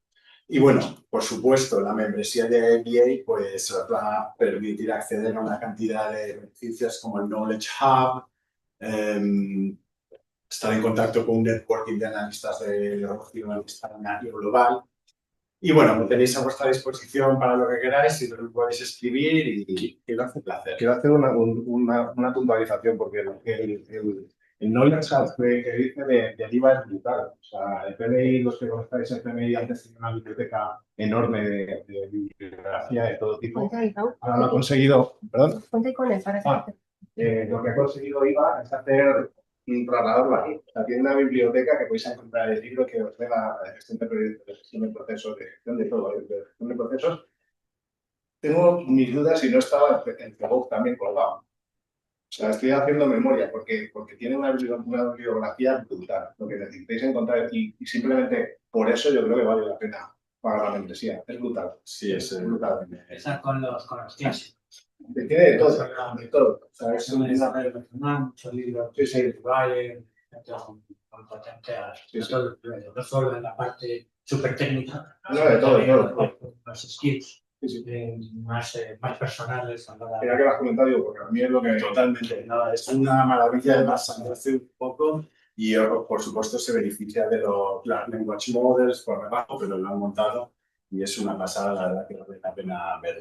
Y bueno, por supuesto, la membresía de MBA pues, os va a permitir acceder a una cantidad de beneficios como el Knowledge Hub, estar en contacto con un networking de analistas de negocio en España y global. Y bueno, me tenéis a vuestra disposición para lo que queráis y me podéis escribir y me hace placer. Quiero hacer una puntualización porque el knowledge que dice de IVA es brutal. O sea, el PMI, los que conozcáis el PMI antes tenía una biblioteca enorme de bibliografía de todo tipo. Ahora lo ha conseguido, perdón. Ponte con él para que... Lo que ha conseguido IVA es hacer trasladarlo aquí. O sea, tiene una biblioteca que podéis encontrar el libro que os dé la gestión de proyectos, de gestión de procesos, de gestión de todo, de gestión de procesos. Tengo mis dudas si no estaba en Cebok también colgado. O sea, estoy haciendo memoria porque tiene una bibliografía brutal, lo que necesitéis encontrar y simplemente por eso yo creo que vale la pena pagar la membresía. Es brutal. Sí, es brutal. Esa con los clásicos. Tiene de todo, de todo. O sea, Es un desarrollo personal, muchos libros, Bayern, con potencias, no solo en la parte súper técnica, no, de todo. Los skills más personales. Mira que lo has comentado, porque a mí es lo que totalmente, nada, es una maravilla de basarse un poco y por supuesto se beneficia de los language models por debajo, pero lo han montado y es una pasada, la verdad que vale la pena ver.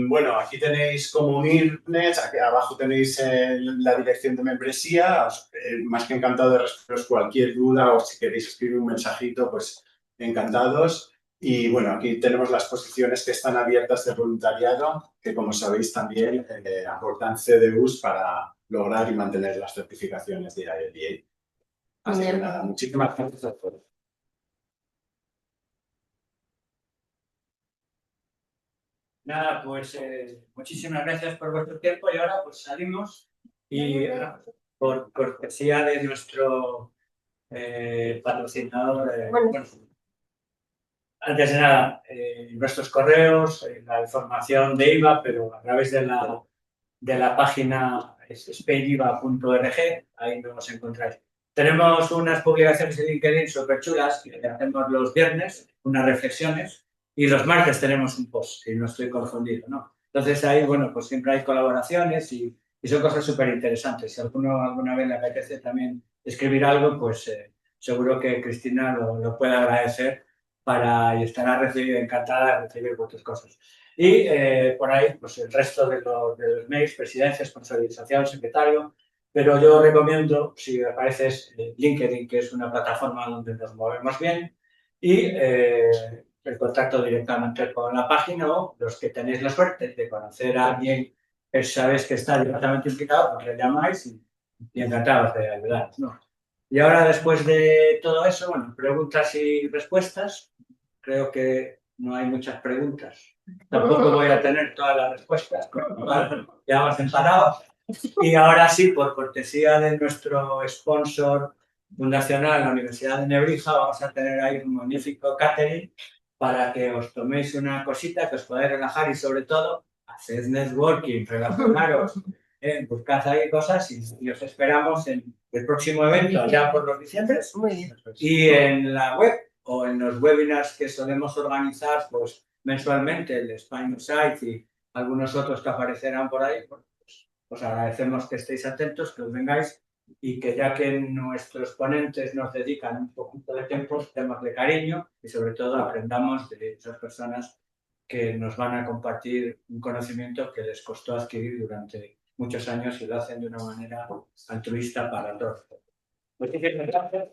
Bueno, aquí tenéis cómo unirnos, aquí abajo tenéis la dirección de membresía, más que encantado de responderos cualquier duda o si queréis escribir un mensajito, pues encantados. Y bueno, aquí tenemos las posiciones que están abiertas de voluntariado, que como sabéis también aportan CDUs para lograr y mantener las certificaciones de IAEA. Así que nada, muchísimas gracias a todos. Nada, pues muchísimas gracias por vuestro tiempo y ahora pues salimos y por cortesía de nuestro patrocinador, bueno, antes de nada, nuestros correos, la información de IVA, pero a través de la página spaidiva.org, ahí nos encontráis. Tenemos unas publicaciones en LinkedIn súper chulas que hacemos los viernes, unas reflexiones, y los martes tenemos un post, si no estoy confundido, ¿no? Entonces ahí, bueno, pues siempre hay colaboraciones y son cosas súper interesantes. Si alguna vez le apetece también escribir algo, pues seguro que Cristina lo puede agradecer y estará encantada de recibir vuestras cosas. Y por ahí, pues el resto de los mails, presidencia, sponsorización, secretario, pero yo recomiendo, si apareces, LinkedIn, que es una plataforma donde nos movemos bien, y el contacto directamente con la página o los que tenéis la suerte de conocer a alguien que sabéis que está directamente implicado, pues le llamáis y encantados de ayudar, ¿no? Y ahora, después de todo eso, bueno, preguntas y respuestas. Creo que no hay muchas preguntas. Tampoco voy a tener todas las respuestas, ya hemos emparado. Y ahora sí, por cortesía de nuestro sponsor fundacional, la Universidad de Nebrija, vamos a tener ahí un magnífico catering para que os toméis una cosita, que os podáis relajar y sobre todo, haced networking, relacionaros, buscad ahí cosas y os esperamos en el próximo evento, ya por los diciembres. Y en la web o en los webinars que solemos organizar pues mensualmente, el Spine Site y algunos otros que aparecerán por ahí, pues os agradecemos que estéis atentos, que os vengáis y que ya que nuestros ponentes nos dedican un poquito de tiempo, temas de cariño y sobre todo aprendamos de esas personas que nos van a compartir un conocimiento que les costó adquirir durante muchos años y lo hacen de una manera altruista para todos. Muchísimas gracias.